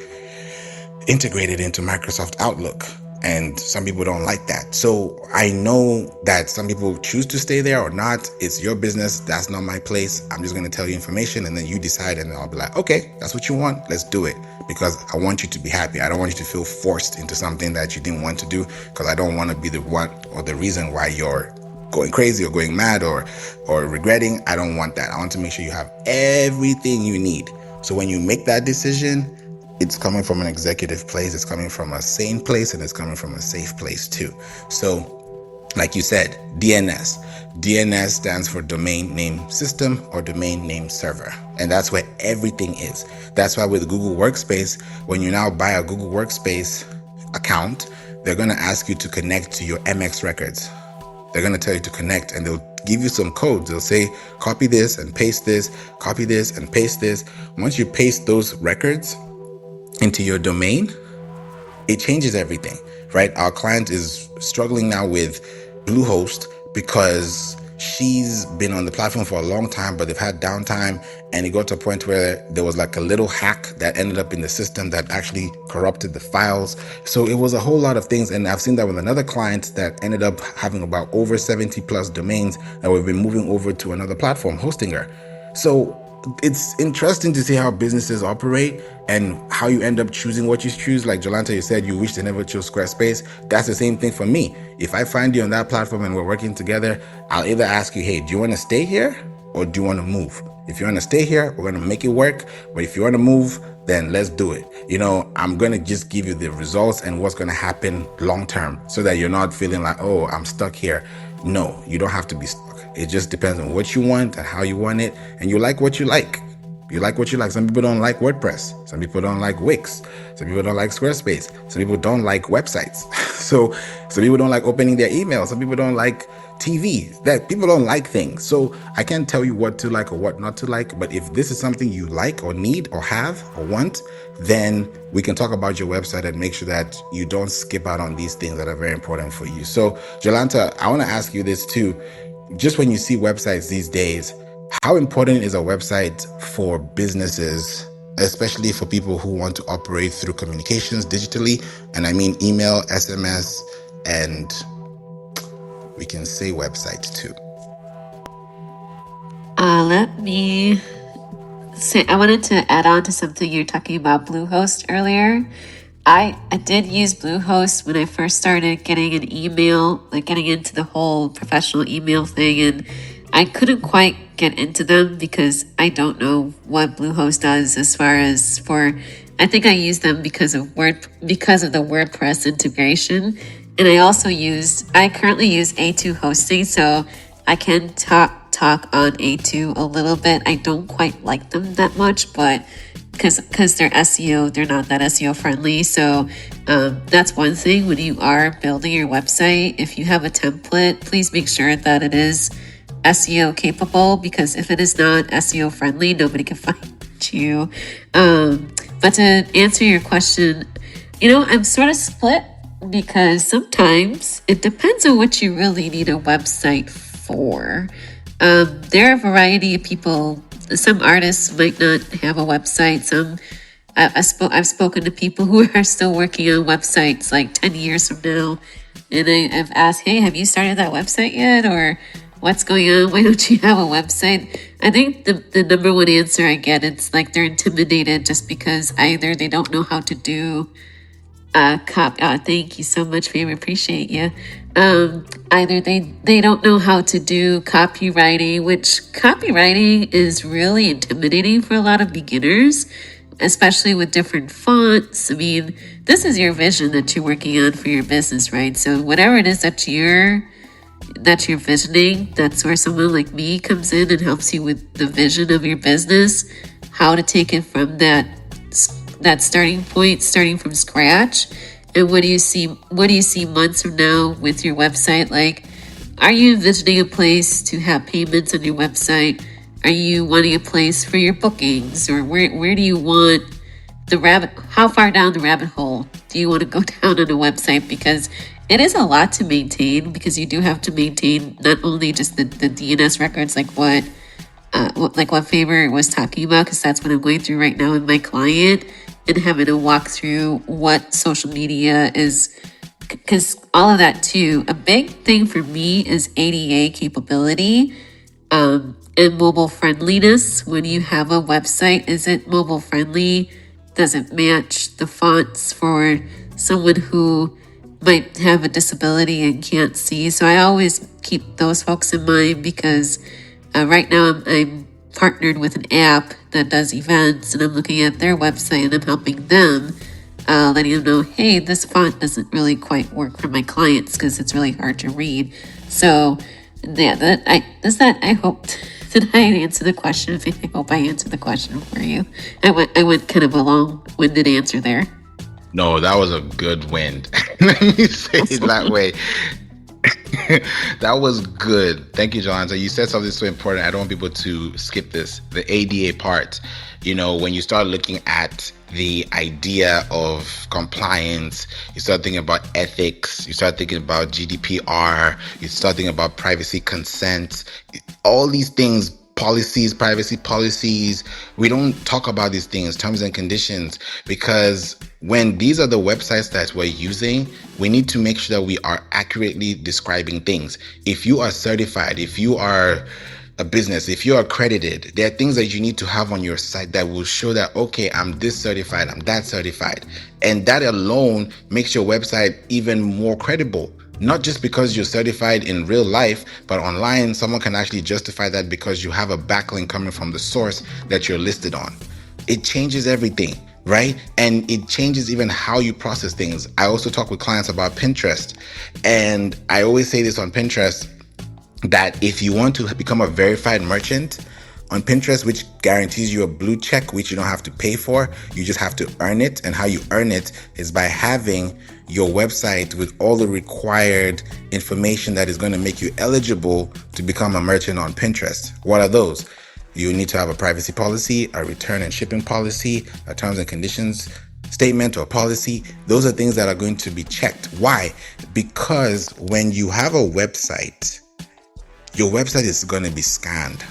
integrated into Microsoft Outlook. And some people don't like that. So I know that some people choose to stay there or not. It's your business. That's not my place. I'm just going to tell you information and then you decide, and then I'll be like, okay, that's what you want. Let's do it, because I want you to be happy. I don't want you to feel forced into something that you didn't want to do, because I don't want to be the one or the reason why you're going crazy or going mad or regretting. I don't want that. I want to make sure you have everything you need. So when you make that decision, it's coming from an executive place, it's coming from a sane place, and it's coming from a safe place too. So, like you said, DNS. DNS stands for Domain Name System or Domain Name Server. And that's where everything is. That's why with Google Workspace, when you now buy a Google Workspace account, they're going to ask you to connect to your MX records. They're going to tell you to connect, and they'll give you some codes. They'll say, copy this and paste this, copy this and paste this. Once you paste those records into your domain, it changes everything, right? Our client is struggling now with Bluehost because she's been on the platform for a long time, but they've had downtime, and it got to a point where there was like a little hack that ended up in the system that actually corrupted the files. So it was a whole lot of things. And I've seen that with another client that ended up having about over 70 plus domains that we've been moving over to another platform, Hostinger. So it's interesting to see how businesses operate and how you end up choosing what you choose. Like Jolanta, you said you wish they never chose Squarespace. That's the same thing for me. If I find you on that platform and we're working together, I'll either ask you, hey, do you want to stay here or do you want to move? If you want to stay here, we're going to make it work. But if you want to move, then let's do it. I'm going to just give you the results and what's going to happen long term, so that you're not feeling like, oh, I'm stuck here. No, you don't have to be stuck. It just depends on what you want and how you want it. And you like what you like. You like what you like. Some people don't like WordPress. Some people don't like Wix. Some people don't like Squarespace. Some people don't like websites. So some people don't like opening their email. Some people don't like TV. That people don't like things. So I can't tell you what to like or what not to like. But if this is something you like or need or have or want, then we can talk about your website and make sure that you don't skip out on these things that are very important for you. So Jolanta, I want to ask you this too. Just when you see websites these days, how important is a website for businesses, especially for people who want to operate through communications digitally? And I mean email, SMS, and we can say website too. Let me say, I wanted to add on to something you're talking about Bluehost earlier. I did use Bluehost when I first started getting an email, like getting into the whole professional email thing, and I couldn't quite get into them because I don't know what Bluehost does as far as I think I use them because of the WordPress integration. And I currently use A2 hosting, so I can talk on A2 a little bit. I don't quite like them that much, but because they're SEO, they're not that SEO friendly. So that's one thing when you are building your website. If you have a template, please make sure that it is SEO capable, because if it is not SEO friendly, nobody can find you. But to answer your question, I'm sort of split, because sometimes it depends on what you really need a website for. There are a variety of people. Some artists might not have a website. I've spoken to people who are still working on websites like 10 years from now. And I've asked, hey, have you started that website yet? Or what's going on? Why don't you have a website? I think the number one answer I get, it's like they're intimidated just because either they don't know how to do thank you so much, Favour. Appreciate you. Either they don't know how to do copywriting, which copywriting is really intimidating for a lot of beginners, especially with different fonts. I mean, this is your vision that you're working on for your business, right? So whatever it is that you're visioning, that's where someone like me comes in and helps you with the vision of your business, how to take it from that starting point, starting from scratch. And what do you see months from now with your website? Like, are you envisioning a place to have payments on your website? Are you wanting a place for your bookings? Or where do you want how far down the rabbit hole do you want to go down on a website? Because it is a lot to maintain, because you do have to maintain not only just the DNS records, like what Favour was talking about, because that's what I'm going through right now with my client, and having to walk through what social media is, because all of that too. A big thing for me is ADA capability and mobile friendliness. When you have a website, is it mobile friendly? Does it match the fonts for someone who might have a disability and can't see? So I always keep those folks in mind, because right now I'm partnered with an app that does events, and I'm looking at their website and I'm helping them, letting them know, hey, this font doesn't really quite work for my clients because it's really hard to read. So yeah, I hope did I answer the question? I hope I answered the question for you. I went kind of a long-winded answer there. No, that was a good wind. Let me say it that way. That was good. Thank you, Jolanta. You said something so important. I don't want people to skip this. The ADA part. When you start looking at the idea of compliance, you start thinking about ethics, you start thinking about GDPR, you start thinking about privacy consent, all these things, policies, privacy policies. We don't talk about these things, terms and conditions, because when these are the websites that we're using, we need to make sure that we are accurately describing things. If you are certified, if you are a business, if you're accredited, there are things that you need to have on your site that will show that, okay, I'm this certified, I'm that certified. And that alone makes your website even more credible. Not just because you're certified in real life, but online, someone can actually justify that because you have a backlink coming from the source that you're listed on. It changes everything, right? And it changes even how you process things. I also talk with clients about Pinterest. And I always say this on Pinterest, that if you want to become a verified merchant on Pinterest, which guarantees you a blue check, which you don't have to pay for, you just have to earn it. And how you earn it is by having your website with all the required information that is going to make you eligible to become a merchant on Pinterest. What are those? You need to have a privacy policy, a return and shipping policy, a terms and conditions statement or policy. Those are things that are going to be checked. Why? Because when you have a website, your website is going to be scanned.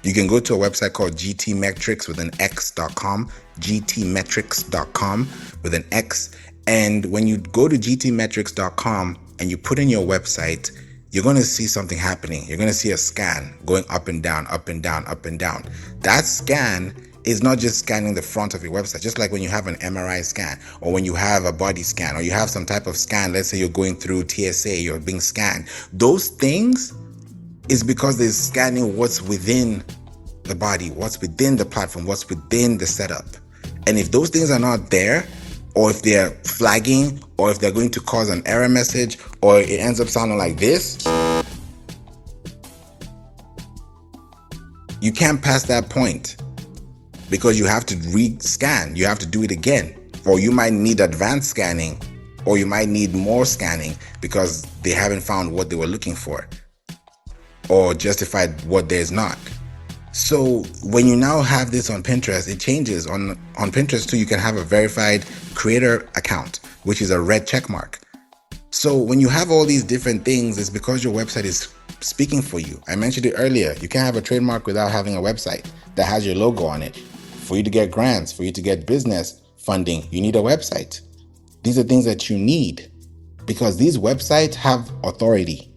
You can go to a website called gtmetrics with an x.com, gtmetrics.com with an x. And when you go to gtmetrics.com and you put in your website, you're going to see something happening. You're going to see a scan going up and down, up and down, up and down. That scan is not just scanning the front of your website, just like when you have an MRI scan or when you have a body scan or you have some type of scan. Let's say you're going through TSA, you're being scanned. Those things is because they're scanning what's within the body, what's within the platform, what's within the setup. And if those things are not there, or if they're flagging, or if they're going to cause an error message, or it ends up sounding like this, You can't pass that point because you have to re-scan. You have to do it again. Or you might need advanced scanning, or you might need more scanning because they haven't found what they were looking for or justified what there's not. So when you now have this on Pinterest, it changes. On Pinterest too, you can have a verified creator account, which is a red check mark. So when you have all these different things, it's because your website is speaking for you. I mentioned it earlier. You can't have a trademark without having a website that has your logo on it. For you to get grants, for you to get business funding, you need a website. These are things that you need because these websites have authority.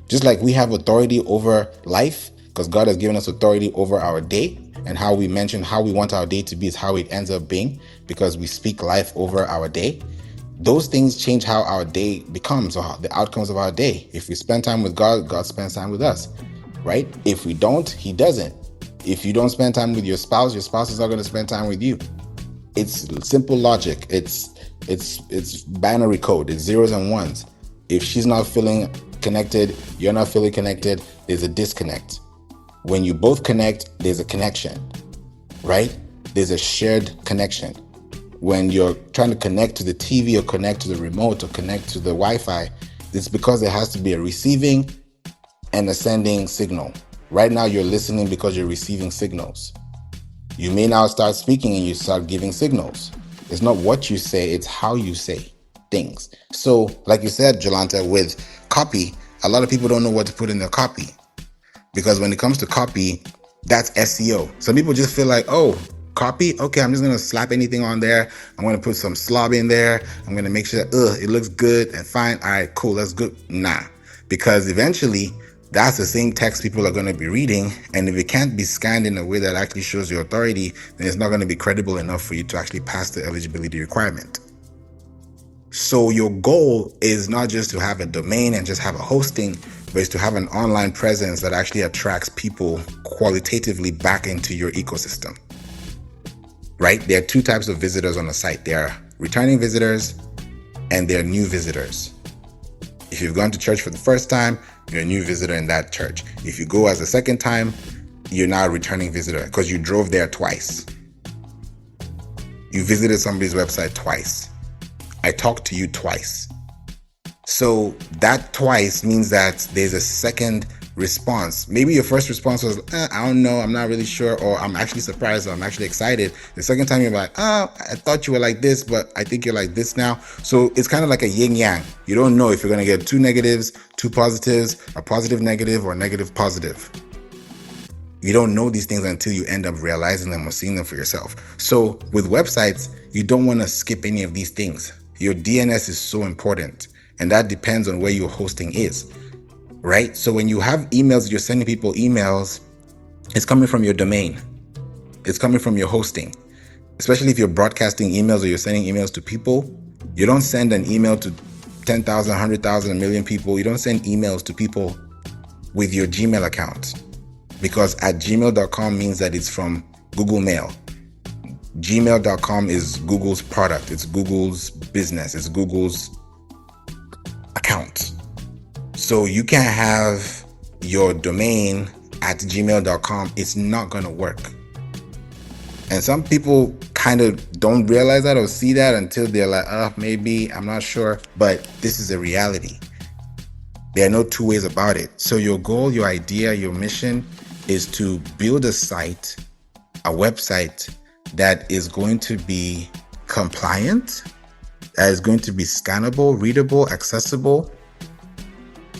Just like we have authority over life, because God has given us authority over our day, and how we mention how we want our day to be is how it ends up being, because we speak life over our day. Those things change how our day becomes, or the outcomes of our day. If we spend time with God, God spends time with us, right? If we don't, He doesn't. If you don't spend time with your spouse is not going to spend time with you. It's simple logic. It's binary code. It's zeros and ones. If she's not feeling connected, you're not feeling connected, there's a disconnect. When you both connect, there's a connection, right? There's a shared connection. When you're trying to connect to the TV or connect to the remote or connect to the Wi-Fi, it's because there has to be a receiving and a sending signal. Right now, you're listening because you're receiving signals. You may now start speaking and you start giving signals. It's not what you say, it's how you say things. So, like you said, Jolanta, with copy, a lot of people don't know what to put in their copy. Because when it comes to copy, that's SEO. Some people just feel like, oh, copy? Okay, I'm just going to slap anything on there. I'm going to put some slob in there. I'm going to make sure that, it looks good and fine. All right, cool, that's good. Nah, because eventually that's the same text people are going to be reading. And if it can't be scanned in a way that actually shows your authority, then it's not going to be credible enough for you to actually pass the eligibility requirement. So your goal is not just to have a domain and just have a hosting, but it's to have an online presence that actually attracts people qualitatively back into your ecosystem, right? There are two types of visitors on a site. There are returning visitors and there are new visitors. If you've gone to church for the first time, you're a new visitor in that church. If you go as a second time, you're now a returning visitor because you drove there twice. You visited somebody's website twice. I talked to you twice. So that twice means that there's a second response. Maybe your first response was, I don't know, I'm not really sure, or I'm actually surprised, or I'm actually excited. The second time you're like, I thought you were like this, but I think you're like this now. So it's kind of like a yin yang. You don't know if you're going to get two negatives, two positives, a positive negative, or negative positive. You don't know these things until you end up realizing them or seeing them for yourself. So with websites, you don't want to skip any of these things. Your DNS is so important, and that depends on where your hosting is, right? So when you have emails, you're sending people emails, it's coming from your domain. It's coming from your hosting, especially if you're broadcasting emails or you're sending emails to people. You don't send an email to 10,000, 100,000, a million people. You don't send emails to people with your Gmail account, because at gmail.com means that it's from Google Mail. Gmail.com is Google's product. It's Google's business. It's Google's account. So you can't have your domain at gmail.com. It's not going to work. And some people kind of don't realize that or see that until they're like, maybe, I'm not sure. But this is a reality. There are no two ways about it. So your goal, your idea, your mission is to build a site, a website that is going to be compliant, that is going to be scannable, readable, accessible,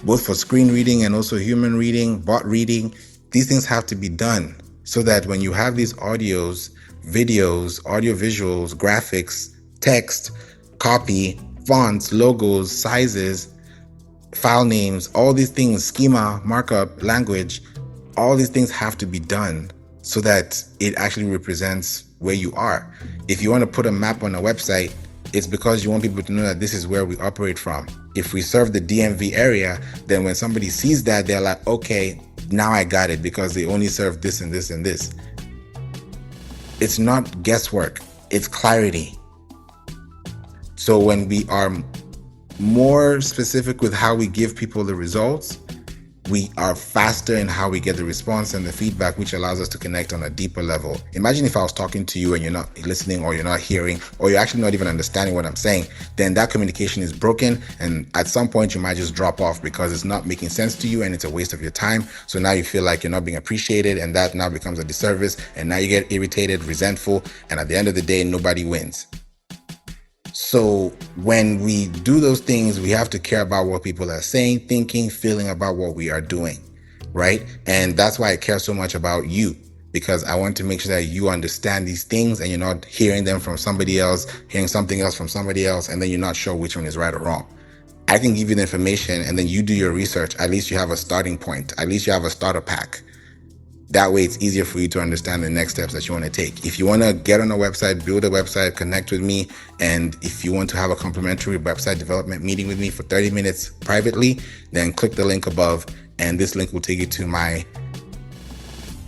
both for screen reading and also human reading, bot reading. These things have to be done so that when you have these audios, videos, audio visuals, graphics, text, copy, fonts, logos, sizes, file names, all these things, schema, markup, language, all these things have to be done so that it actually represents where you are. If you want to put a map on a website, it's because you want people to know that this is where we operate from. If we serve the DMV area, then when somebody sees that, they're like, okay, now I got it, because they only serve this and this and this. It's not guesswork, it's clarity. So when we are more specific with how we give people the results, We are faster in how we get the response and the feedback, which allows us to connect on a deeper level. Imagine if I was talking to you and you're not listening, or you're not hearing, or you're actually not even understanding what I'm saying, then that communication is broken. And at some point you might just drop off because it's not making sense to you and it's a waste of your time. So now you feel like you're not being appreciated, and that now becomes a disservice. And now you get irritated, resentful, and at the end of the day, nobody wins. So when we do those things, we have to care about what people are saying, thinking, feeling about what we are doing, right? And that's why I care so much about you, because I want to make sure that you understand these things and you're not hearing them from somebody else, hearing something else from somebody else, and then you're not sure which one is right or wrong. I can give you the information and then you do your research. At least you have a starting point. At least you have a starter pack. That way it's easier for you to understand the next steps that you want to take. If you want to get on a website, build a website, connect with me, and if you want to have a complimentary website development meeting with me for 30 minutes privately, then click the link above, and this link will take you to my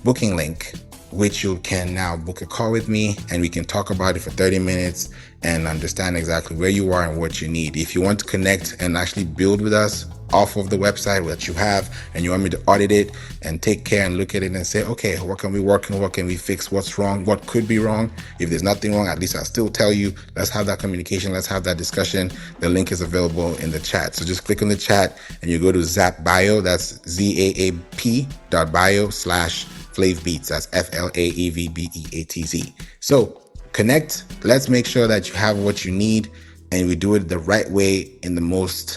booking link, which you can now book a call with me and we can talk about it for 30 minutes and understand exactly where you are and what you need. If you want to connect and actually build with us off of the website that you have, and you want me to audit it and take care and look at it and say, okay, what can we work on? What can we fix? What's wrong? What could be wrong? If there's nothing wrong, at least I'll still tell you. Let's have that communication. Let's have that discussion. The link is available in the chat. So just click on the chat and you go to Zap Bio. That's zaap.bio/FlavBeats. That's FLAEVBEATZ. So connect. Let's make sure that you have what you need and we do it the right way, in the most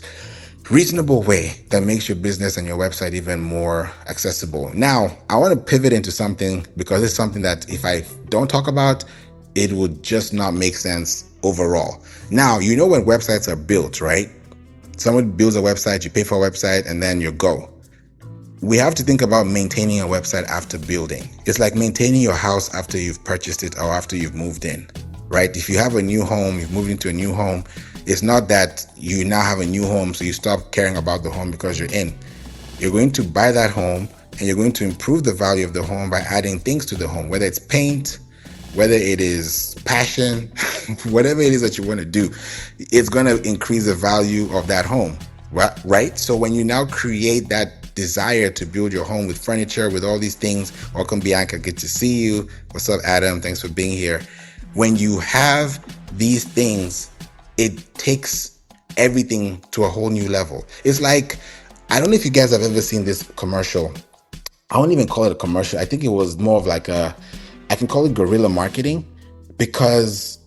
reasonable way that makes your business and your website even more accessible. Now, I want to pivot into something, because it's something that if I don't talk about, it would just not make sense overall. Now, you know, when websites are built, right? Someone builds a website, you pay for a website, and then you go. We have to think about maintaining a website after building. It's like maintaining your house after you've purchased it or after you've moved in, right? If you have a new home, you've moved into a new home, it's not that you now have a new home, so you stop caring about the home because you're in. You're going to buy that home and you're going to improve the value of the home by adding things to the home, whether it's paint, whether it is passion, whatever it is that you want to do, it's going to increase the value of that home, right? So when you now create that desire to build your home with furniture, with all these things, welcome Bianca, good to see you. What's up, Adam? Thanks for being here. When you have these things, it takes everything to a whole new level. It's like, I don't know if you guys have ever seen this commercial. I won't even call it a commercial. I think it was more of like I can call it guerrilla marketing, because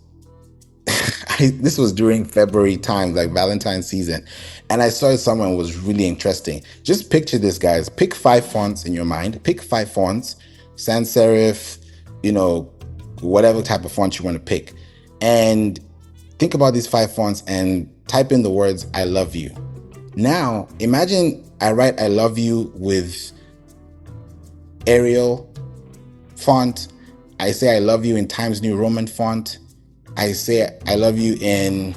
this was during February time, like Valentine's season. And I saw it somewhere and it was really interesting. Just picture this, guys. Pick 5 fonts in your mind. Pick 5 fonts, sans serif, whatever type of font you want to pick. And think about these 5 fonts and type in the words, I love you. Now, imagine I write I love you with Arial font. I say I love you in Times New Roman font. I say I love you in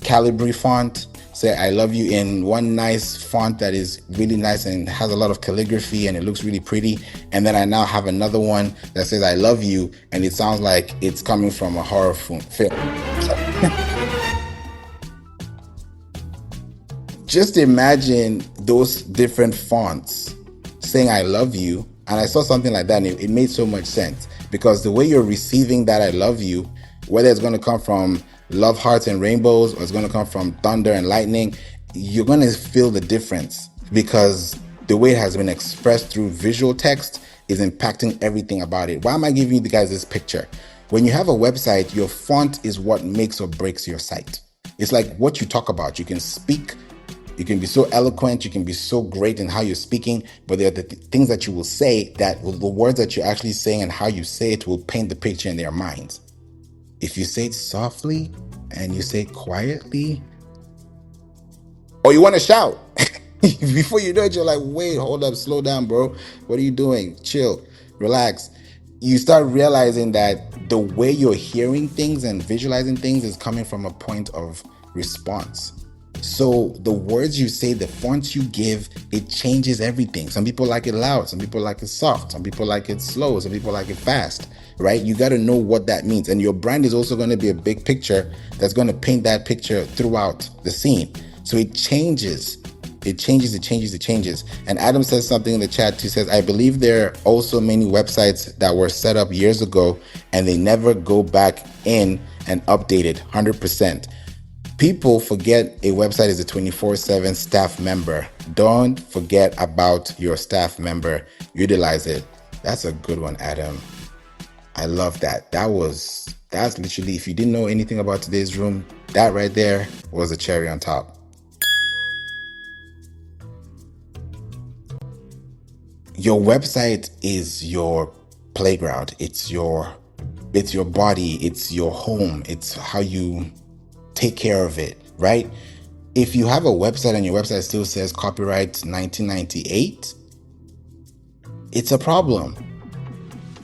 Calibri font. Say I love you in one nice font that is really nice and has a lot of calligraphy and it looks really pretty. And then I now have another one that says I love you and it sounds like it's coming from a horror film. Just imagine those different fonts saying I love you. And I saw something like that and it made so much sense, because the way you're receiving that I love you, whether it's going to come from love hearts and rainbows or it's going to come from thunder and lightning, you're going to feel the difference, because the way it has been expressed through visual text is impacting everything about it. Why am I giving you guys this picture? When you have a website, your font is what makes or breaks your site. It's like what you talk about. You can speak, you can be so eloquent, you can be so great in how you're speaking, but there are the things that you will say that the words that you're actually saying and how you say it will paint the picture in their minds. If you say it softly and you say it quietly, or you want to shout, before you know it, you're like, wait, hold up, slow down, bro. What are you doing? Chill, relax. You start realizing that the way you're hearing things and visualizing things is coming from a point of response. So the words you say, the fonts you give, it changes everything. Some people like it loud, some people like it soft, some people like it slow, some people like it fast, right? You got to know what that means. And your brand is also going to be a big picture that's going to paint that picture throughout the scene. So it changes It changes. And Adam says something in the chat too, says, I believe there are also many websites that were set up years ago and they never go back in and update it 100%. People forget a website is a 24/7 staff member. Don't forget about your staff member. Utilize it. That's a good one, Adam. I love that. That's literally, if you didn't know anything about today's room, that right there was a cherry on top. Your website is your playground. It's your body. It's your home. It's how you take care of it, right? If you have a website and your website still says copyright 1998, it's a problem,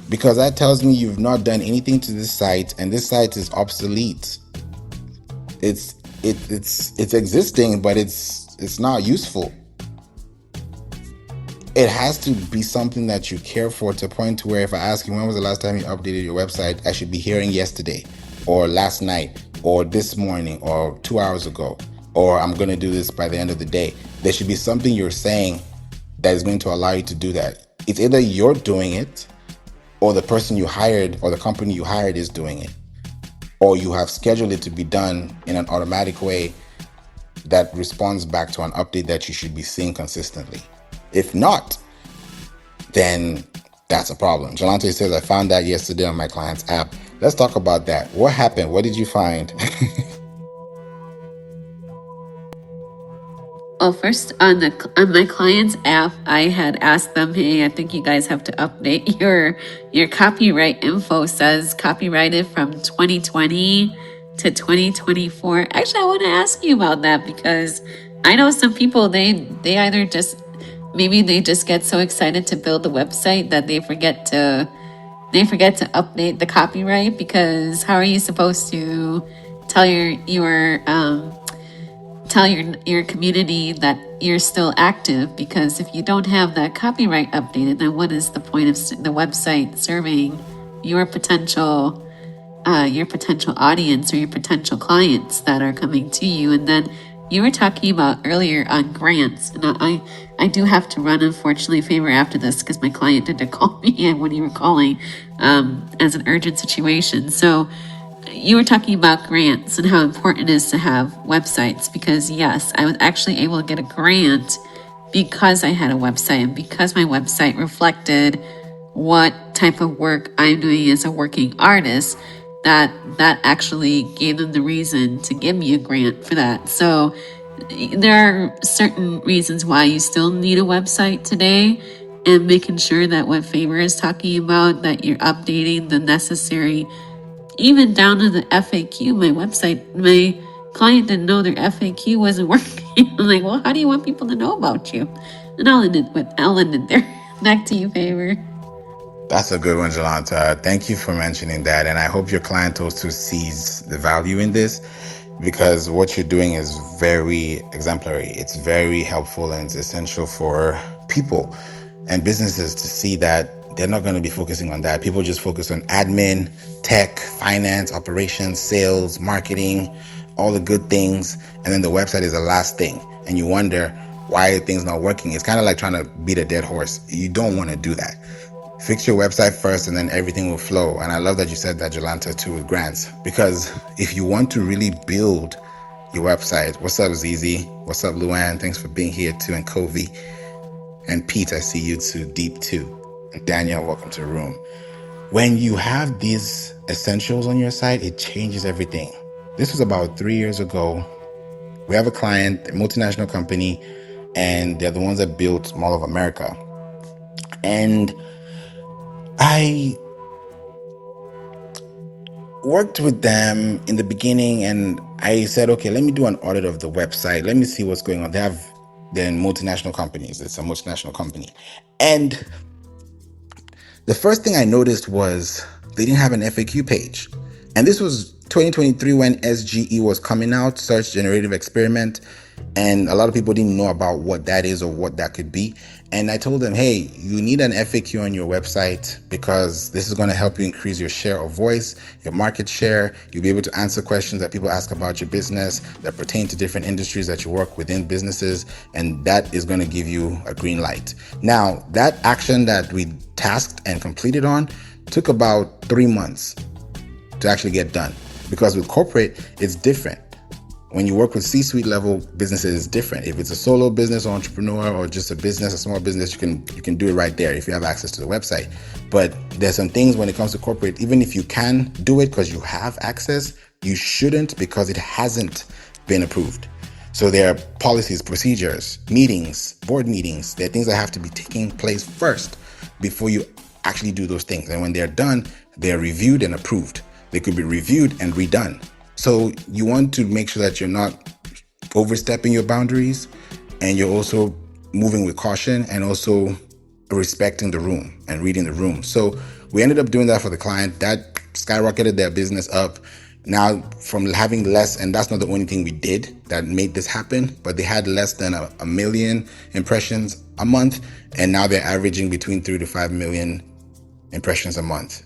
because that tells me you've not done anything to this site and this site is obsolete. It's existing, but it's not useful. It has to be something that you care for, to a point to where if I ask you when was the last time you updated your website, I should be hearing yesterday or last night or this morning or 2 hours ago, or I'm going to do this by the end of the day. There should be something you're saying that is going to allow you to do that. It's either you're doing it or the person you hired or the company you hired is doing it, or you have scheduled it to be done in an automatic way that responds back to an update that you should be seeing consistently. If not, then that's a problem. Jolante says, I found that yesterday on my client's app. Let's talk about that. What happened? What did you find? Well, first on my client's app, I had asked them, hey, I think you guys have to update your copyright info. Says copyrighted from 2020 to 2024. Actually, I want to ask you about that, because I know some people, they either just, maybe they just get so excited to build the website that they forget to update the copyright. Because how are you supposed to tell your community that you're still active? Because if you don't have that copyright updated, then what is the point of the website serving your potential audience or your potential clients that are coming to you? And then you were talking about earlier on grants, and I do have to run, unfortunately, Favour, after this, because my client did call me when you were calling as an urgent situation. So you were talking about grants and how important it is to have websites, because yes, I was actually able to get a grant because I had a website and because my website reflected what type of work I'm doing as a working artist. That actually gave them the reason to give me a grant for that. So there are certain reasons why you still need a website today, and making sure that what Favour is talking about, that you're updating the necessary, even down to the FAQ. My client didn't know their FAQ wasn't working. I'm like, well, how do you want people to know about you? And I'll end it there. Back to you, Favour. That's a good one, Jolanta. Thank you for mentioning that. And I hope your client also sees the value in this, because what you're doing is very exemplary. It's very helpful and it's essential for people and businesses to see that they're not going to be focusing on that. People just focus on admin, tech, finance, operations, sales, marketing, all the good things. And then the website is the last thing. And you wonder why things not working. It's kind of like trying to beat a dead horse. You don't want to do that. Fix your website first and then everything will flow. And I love that you said that, Jolanta, too, with grants, because if you want to really build your website, what's up, Zizi? What's up, Luann? Thanks for being here too. And Covey and Pete, I see you too, Deep too. And Danielle, welcome to the room. When you have these essentials on your site, it changes everything. This was about 3 years ago. We have a client, a multinational company, and they're the ones that built Mall of America. And I worked with them in the beginning and I said, okay, let me do an audit of the website. Let me see what's going on. They're multinational companies. It's a multinational company. And the first thing I noticed was they didn't have an FAQ page. And this was 2023 when SGE was coming out, Search Generative Experiment. And a lot of people didn't know about what that is or what that could be. And I told them, hey, you need an FAQ on your website because this is going to help you increase your share of voice, your market share. You'll be able to answer questions that people ask about your business that pertain to different industries that you work within businesses. And that is going to give you a green light. Now, that action that we tasked and completed on took about 3 months to actually get done, because with corporate, it's different. When you work with C-suite level businesses, it's different. If it's a solo business or entrepreneur or just a business, a small business, you can do it right there if you have access to the website. But there's some things when it comes to corporate, even if you can do it because you have access, you shouldn't, because it hasn't been approved. So there are policies, procedures, meetings, board meetings. There are things that have to be taking place first before you actually do those things. And when they're done, they're reviewed and approved. They could be reviewed and redone. So you want to make sure that you're not overstepping your boundaries, and you're also moving with caution and also respecting the room and reading the room. So we ended up doing that for the client. That skyrocketed their business up. Now, from having less, and that's not the only thing we did that made this happen, but they had less than a million impressions a month, and now they're averaging between 3 to 5 million impressions a month.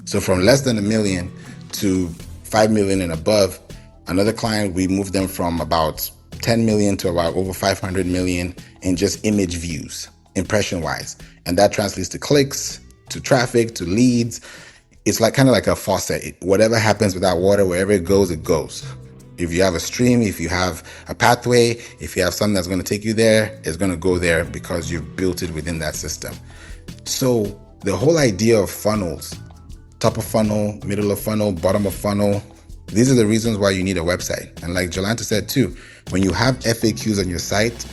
So from less than a million to 5 million and above. Another client, we moved them from about 10 million to about over 500 million in just image views, impression wise. And that translates to clicks, to traffic, to leads. It's like kind of like a faucet. Whatever happens with that water, wherever it goes, it goes. If you have a stream, if you have a pathway, if you have something that's going to take you there, it's going to go there because you've built it within that system. So the whole idea of funnels, top of funnel, middle of funnel, bottom of funnel, these are the reasons why you need a website. And like Jolanta said too, when you have FAQs on your site,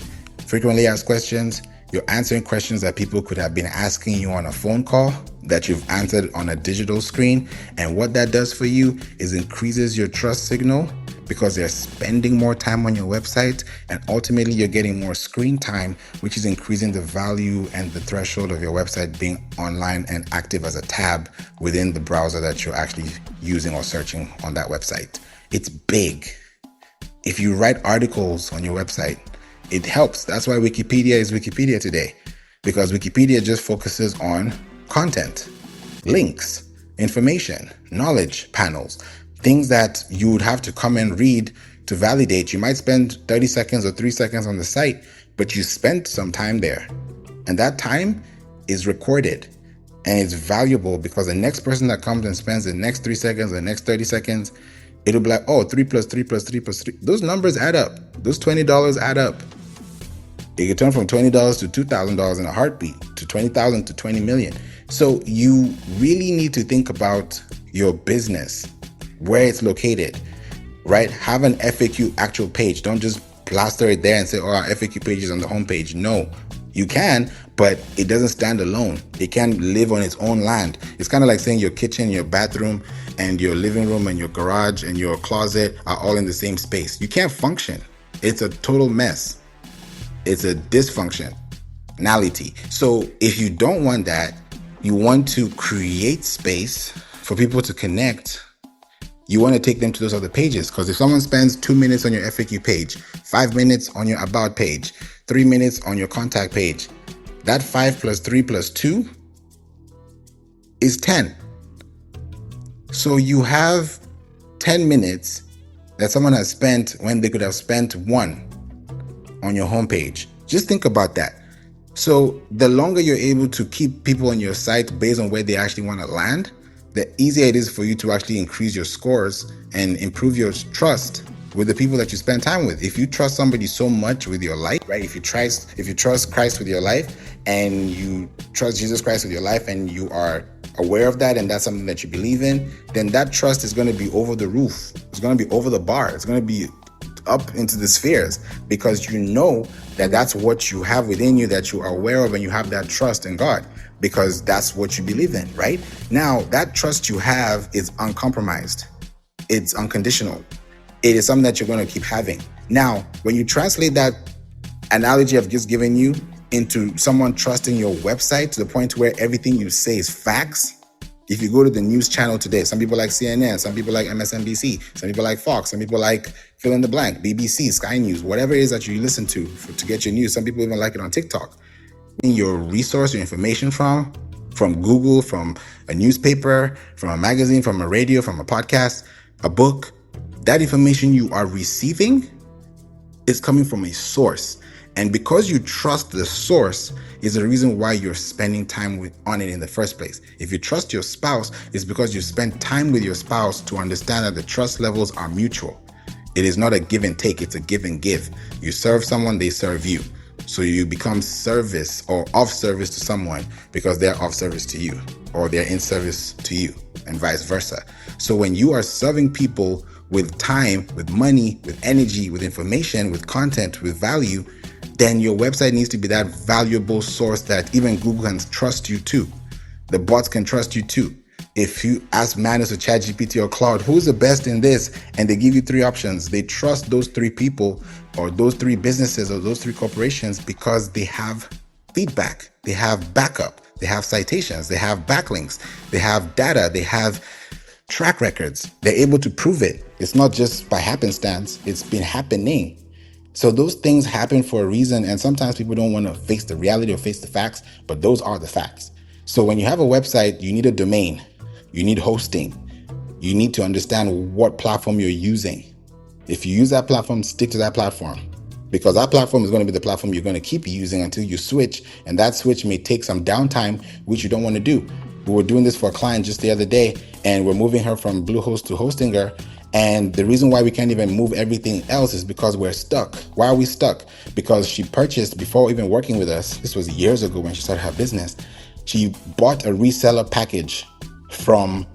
frequently asked questions, you're answering questions that people could have been asking you on a phone call that you've answered on a digital screen. And what that does for you is increases your trust signal, because they're spending more time on your website, and ultimately you're getting more screen time, which is increasing the value and the threshold of your website being online and active as a tab within the browser that you're actually using or searching on that website. It's big. If you write articles on your website, it helps. That's why Wikipedia is Wikipedia today, because Wikipedia just focuses on content, links, information, knowledge panels, things that you would have to come and read to validate. You might spend 30 seconds or 3 seconds on the site, but you spent some time there. And that time is recorded and it's valuable, because the next person that comes and spends the next 3 seconds, the next 30 seconds, it'll be like, oh, 3 plus 3 plus 3 plus 3. Those numbers add up. Those $20 add up. It can turn from $20 to $2,000 in a heartbeat, to $20,000 to 20 million. So you really need to think about your business, where it's located, right? Have an FAQ actual page. Don't just plaster it there and say, oh, our FAQ page is on the homepage. No, you can, but it doesn't stand alone. It can't live on its own land. It's kind of like saying your kitchen, your bathroom, and your living room and your garage and your closet are all in the same space. You can't function. It's a total mess. It's a dysfunctionality. So if you don't want that, you want to create space for people to connect. You want to take them to those other pages, because if someone spends 2 minutes on your FAQ page, 5 minutes on your about page, 3 minutes on your contact page, that 5 plus 3 plus 2 is 10. So you have 10 minutes that someone has spent when they could have spent 1 on your homepage. Just think about that. So the longer you're able to keep people on your site based on where they actually want to land, the easier it is for you to actually increase your scores and improve your trust with the people that you spend time with. If you trust somebody so much with your life, right? If you trust Christ with your life, and you trust Jesus Christ with your life, and you are aware of that, and that's something that you believe in, then that trust is going to be over the roof. It's going to be over the bar. It's going to be up into the spheres, because you know that that's what you have within you, that you are aware of, and you have that trust in God, because that's what you believe in, right? Now, that trust you have is uncompromised. It's unconditional. It is something that you're going to keep having. Now, when you translate that analogy I've just given you into someone trusting your website to the point where everything you say is facts. If you go to the news channel today, some people like CNN, some people like MSNBC, some people like Fox, some people like fill in the blank, BBC, Sky News, whatever it is that you listen to get your news. Some people even like it on TikTok. your resource, your information from Google, from a newspaper, from a magazine, from a radio, from a podcast, a book, that information you are receiving is coming from a source. And because you trust the source is the reason why you're spending time on it in the first place. If you trust your spouse, it's because you spend time with your spouse to understand that the trust levels are mutual. It is not a give and take, it's a give and give. You serve someone, they serve you. So you become service or of service to someone because they're of service to you, or they're in service to you, and vice versa. So when you are serving people with time, with money, with energy, with information, with content, with value, then your website needs to be that valuable source that even Google can trust you to. The bots can trust you too. If you ask Manus or ChatGPT or Claude, who's the best in this? And they give you 3 options. They trust those 3 people or those 3 businesses or those 3 corporations because they have feedback. They have backup. They have citations. They have backlinks. They have data. They have track records. They're able to prove it. It's not just by happenstance. It's been happening. So those things happen for a reason. And sometimes people don't want to face the reality or face the facts, but those are the facts. So when you have a website, you need a domain, you need hosting, you need to understand what platform you're using. If you use that platform, stick to that platform, because that platform is going to be the platform you're going to keep using until you switch. And that switch may take some downtime, which you don't want to do. We were doing this for a client just the other day, and we're moving her from Bluehost to Hostinger. And the reason why we can't even move everything else is because we're stuck. Why are we stuck? Because she purchased, before even working with us, this was years ago when she started her business, she bought a reseller package from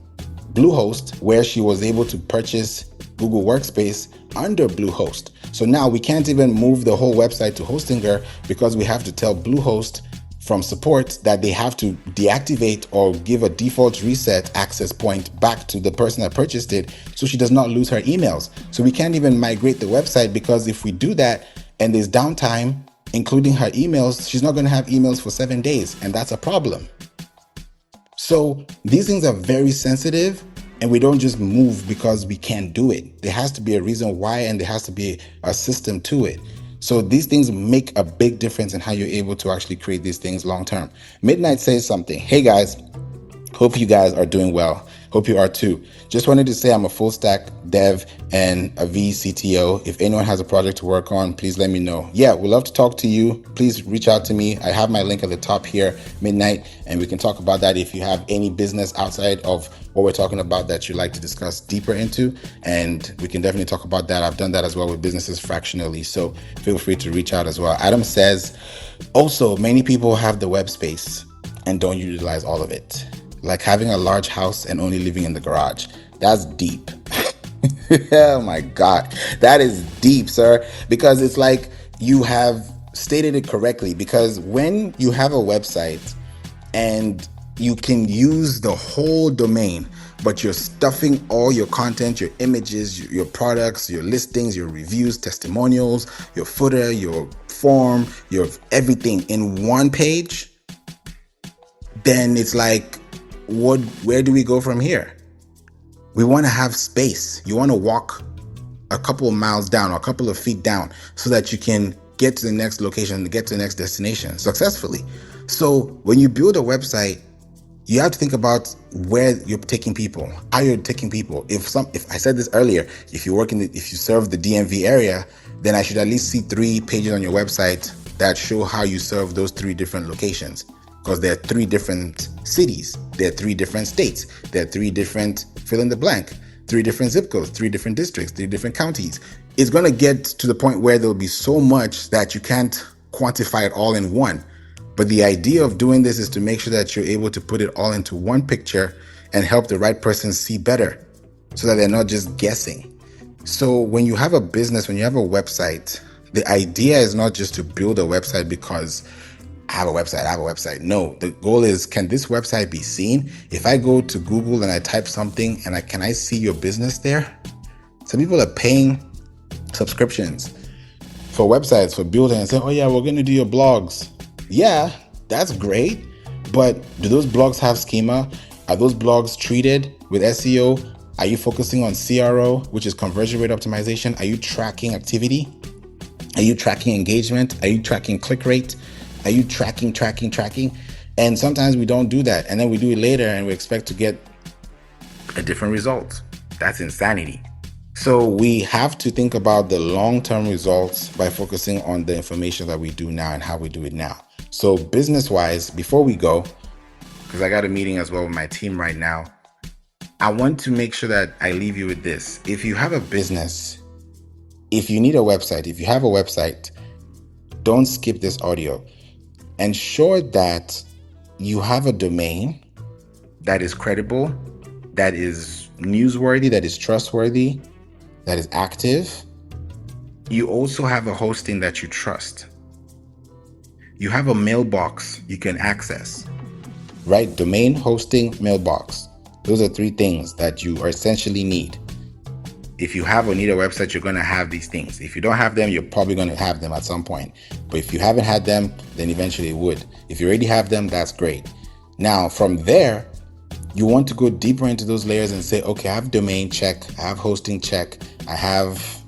Bluehost where she was able to purchase Google Workspace under Bluehost. So now we can't even move the whole website to Hostinger because we have to tell Bluehost from support that they have to deactivate or give a default reset access point back to the person that purchased it so she does not lose her emails. So we can't even migrate the website, because if we do that and there's downtime, including her emails, she's not going to have emails for 7 days, and that's a problem. So these things are very sensitive, and we don't just move because we can't do it. There has to be a reason why, and there has to be a system to it. So these things make a big difference in how you're able to actually create these things long term. Midnight says something. Hey guys, hope you guys are doing well. Hope you are too. Just wanted to say I'm a full stack dev and a VCTO. If anyone has a project to work on, please let me know. Yeah, we'd love to talk to you. Please reach out to me. I have my link at the top here, Midnight, and we can talk about that if you have any business outside of what we're talking about that you'd like to discuss deeper into. And we can definitely talk about that. I've done that as well with businesses fractionally. So feel free to reach out as well. Adam says, also, many people have the web space and don't utilize all of it. Like having a large house and only living in the garage. That's deep. Oh my God. That is deep, sir. Because it's like you have stated it correctly. Because when you have a website and you can use the whole domain, but you're stuffing all your content, your images, your products, your listings, your reviews, testimonials, your footer, your form, your everything in one page, then it's like, where do we go from here? We want to have space. You want to walk a couple of miles down or a couple of feet down so that you can get to the next location, get to the next destination successfully. So when you build a website, you have to think about where you're taking people, how you're taking people. If I said this earlier, if you serve the DMV area, then I should at least see 3 pages on your website that show how you serve those 3 different locations. Because there are 3 different cities, there are 3 different states, there are 3 different fill in the blank, 3 different zip codes, 3 different districts, 3 different counties. It's going to get to the point where there'll be so much that you can't quantify it all in one. But the idea of doing this is to make sure that you're able to put it all into one picture and help the right person see better so that they're not just guessing. So when you have a business, when you have a website, the idea is not just to build a website because I have a website. No, the goal is, can this website be seen? If I go to Google and I type something and can I see your business there? Some people are paying subscriptions for websites, for building, and say, oh yeah, we're going to do your blogs. Yeah, that's great. But do those blogs have schema? Are those blogs treated with SEO? Are you focusing on CRO, which is conversion rate optimization? Are you tracking activity? Are you tracking engagement? Are you tracking click rate? Are you tracking? And sometimes we don't do that. And then we do it later and we expect to get a different result. That's insanity. So we have to think about the long-term results by focusing on the information that we do now and how we do it now. So business-wise, before we go, because I got a meeting as well with my team right now, I want to make sure that I leave you with this. If you have a business, if you need a website, if you have a website, don't skip this audio. Ensure that you have a domain that is credible, that is newsworthy, that is trustworthy, that is active. You also have a hosting that you trust. You have a mailbox you can access, right? Domain, hosting, mailbox. Those are three things that you essentially need. If you have or need a website, you're going to have these things. If you don't have them, you're probably going to have them at some point. But if you haven't had them, then eventually it would. If you already have them, that's great. Now, from there, you want to go deeper into those layers and say, okay, I have domain, check. I have hosting, check. I have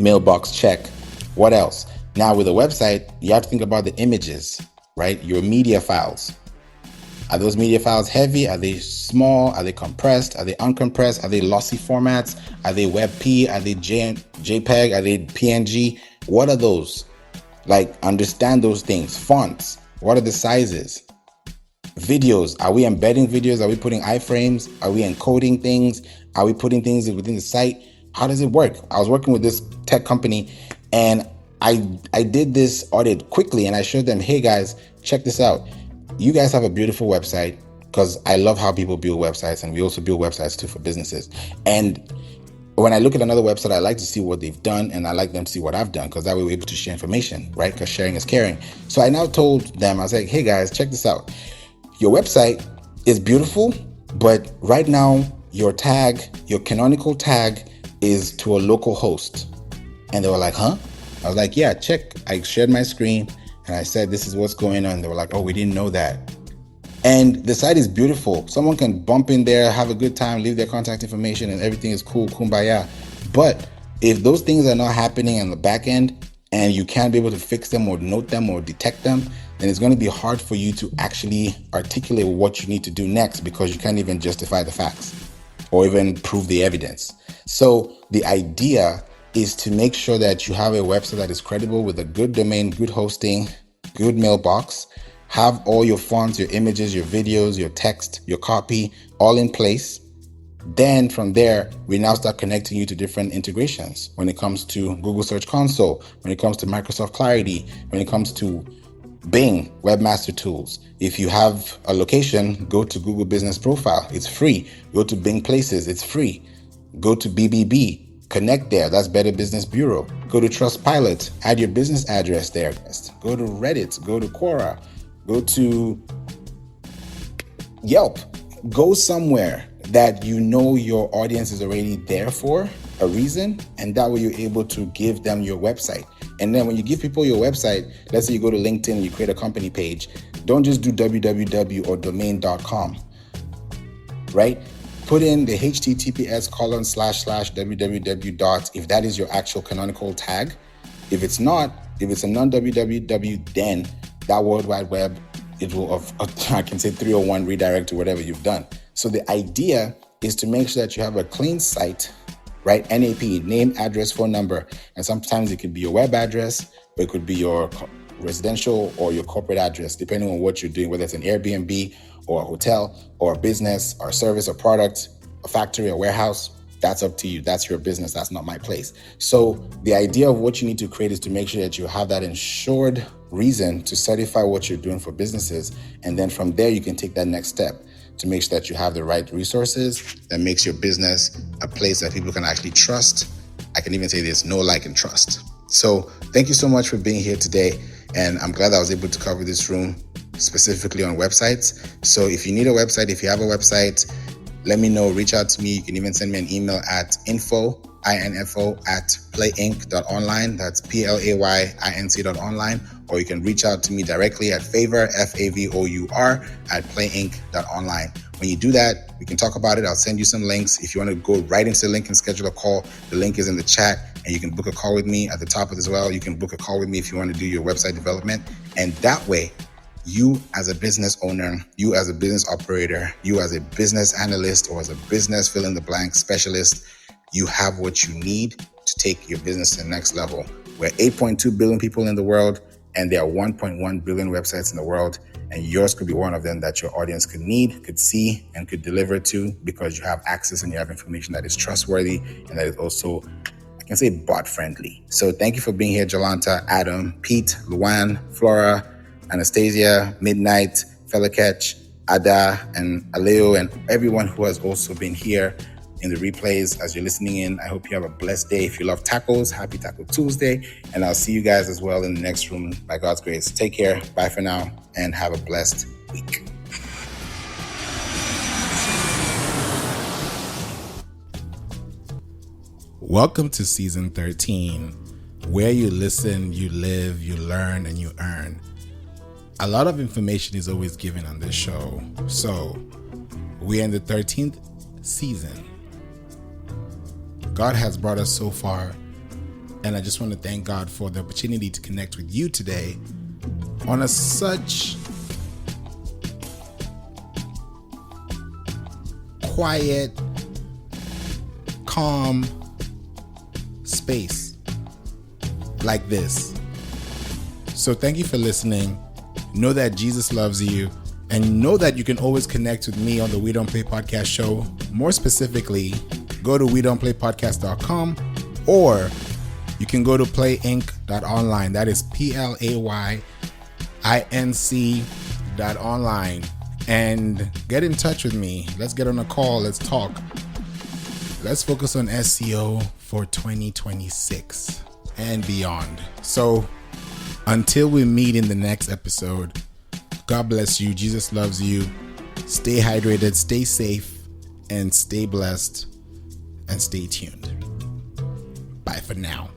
mailbox, check. What else? Now, with a website, you have to think about the images, right? Your media files. Are those media files heavy? Are they small? Are they compressed? Are they uncompressed? Are they lossy formats? Are they WebP? Are they JPEG? Are they PNG? What are those? Like, understand those things. Fonts. What are the sizes? Videos. Are we embedding videos? Are we putting iframes? Are we encoding things? Are we putting things within the site? How does it work? I was working with this tech company and I did this audit quickly and I showed them, hey guys, check this out. You guys have a beautiful website, because I love how people build websites, and we also build websites too for businesses. And when I look at another website, I like to see what they've done, and I like them to see what I've done, because that way we're able to share information, right? Because sharing is caring. So I now told them, I was like, hey guys, check this out. Your website is beautiful, but right now your tag, your canonical tag is to a local host. And they were like, huh? I was like, yeah, check. I shared my screen and I said, this is what's going on. They were like, oh, we didn't know that. And the site is beautiful. Someone can bump in there, have a good time, leave their contact information, and everything is cool, kumbaya. But if those things are not happening on the back end and you can't be able to fix them or note them or detect them, then it's going to be hard for you to actually articulate what you need to do next, because you can't even justify the facts or even prove the evidence. So the idea is to make sure that you have a website that is credible with a good domain, good hosting, good mailbox, have all your fonts, your images, your videos, your text, your copy, all in place. Then from there, we now start connecting you to different integrations when it comes to Google Search Console, when it comes to Microsoft Clarity, when it comes to Bing, Webmaster Tools. If you have a location, go to Google Business Profile. It's free. Go to Bing Places. It's free. Go to BBB. Connect there. That's Better Business Bureau. Go to Trustpilot. Add your business address there. Go to Reddit. Go to Quora. Go to Yelp. Go somewhere that you know your audience is already there for a reason, and that way you're able to give them your website. And then when you give people your website, let's say you go to LinkedIn and you create a company page, don't just do www or domain.com, right? Put in the https://www. If that is your actual canonical tag. If it's not, if it's a non-www, then that World Wide Web, it will, I can say 301, redirect to whatever you've done. So the idea is to make sure that you have a clean site, right? NAP, name, address, phone number. And sometimes it could be your web address, or it could be your residential or your corporate address, depending on what you're doing, whether it's an Airbnb or a hotel or a business or a service or product, a factory or warehouse. That's up to you. That's your business. That's not my place. So the idea of what you need to create is to make sure that you have that insured reason to certify what you're doing for businesses. And then from there, you can take that next step to make sure that you have the right resources that makes your business a place that people can actually trust. I can even say there's no like and trust. So thank you so much for being here today. And I'm glad I was able to cover this room specifically on websites. So if you need a website, if you have a website, let me know, reach out to me. You can even send me an email at info@playinc.online. That's PLAYINC.online. Or you can reach out to me directly at Favour, FAVOUR, @playinc.online. When you do that, we can talk about it. I'll send you some links. If you want to go right into the link and schedule a call, the link is in the chat. and you can book a call with me at the top of as well. You can book a call with me if you want to do your website development. And that way, you as a business owner, you as a business operator, you as a business analyst, or as a business fill in the blank specialist, you have what you need to take your business to the next level. We're 8.2 billion people in the world, and there are 1.1 billion websites in the world, and yours could be one of them that your audience could need, could see, and could deliver to, because you have access and you have information that is trustworthy and that is also, I can say, bot friendly. So thank you for being here, Jolanta, Adam, Pete, Luan, Flora, Anastasia, Midnight, Felaketch, Ada, and Aleo, and everyone who has also been here in the replays as you're listening in. I hope you have a blessed day. If you love tacos, happy Taco Tuesday. And I'll see you guys as well in the next room by God's grace. Take care. Bye for now, and have a blessed week. Welcome to season 13, where you listen, you live, you learn, and you earn. A lot of information is always given on this show. So we're in the 13th season. God has brought us so far, and I just want to thank God for the opportunity to connect with you today on such quiet, calm space like this. So thank you for listening. Know that Jesus loves you, and know that you can always connect with me on the We Don't Play Podcast show. More specifically, go to WeDon'tPlayPodcast.com, or you can go to playinc.online. That is PLAYINC.online, and get in touch with me. Let's get on a call. Let's talk. Let's focus on SEO for 2026 and beyond. So until we meet in the next episode, God bless you. Jesus loves you. Stay hydrated, stay safe, and stay blessed, and stay tuned. Bye for now.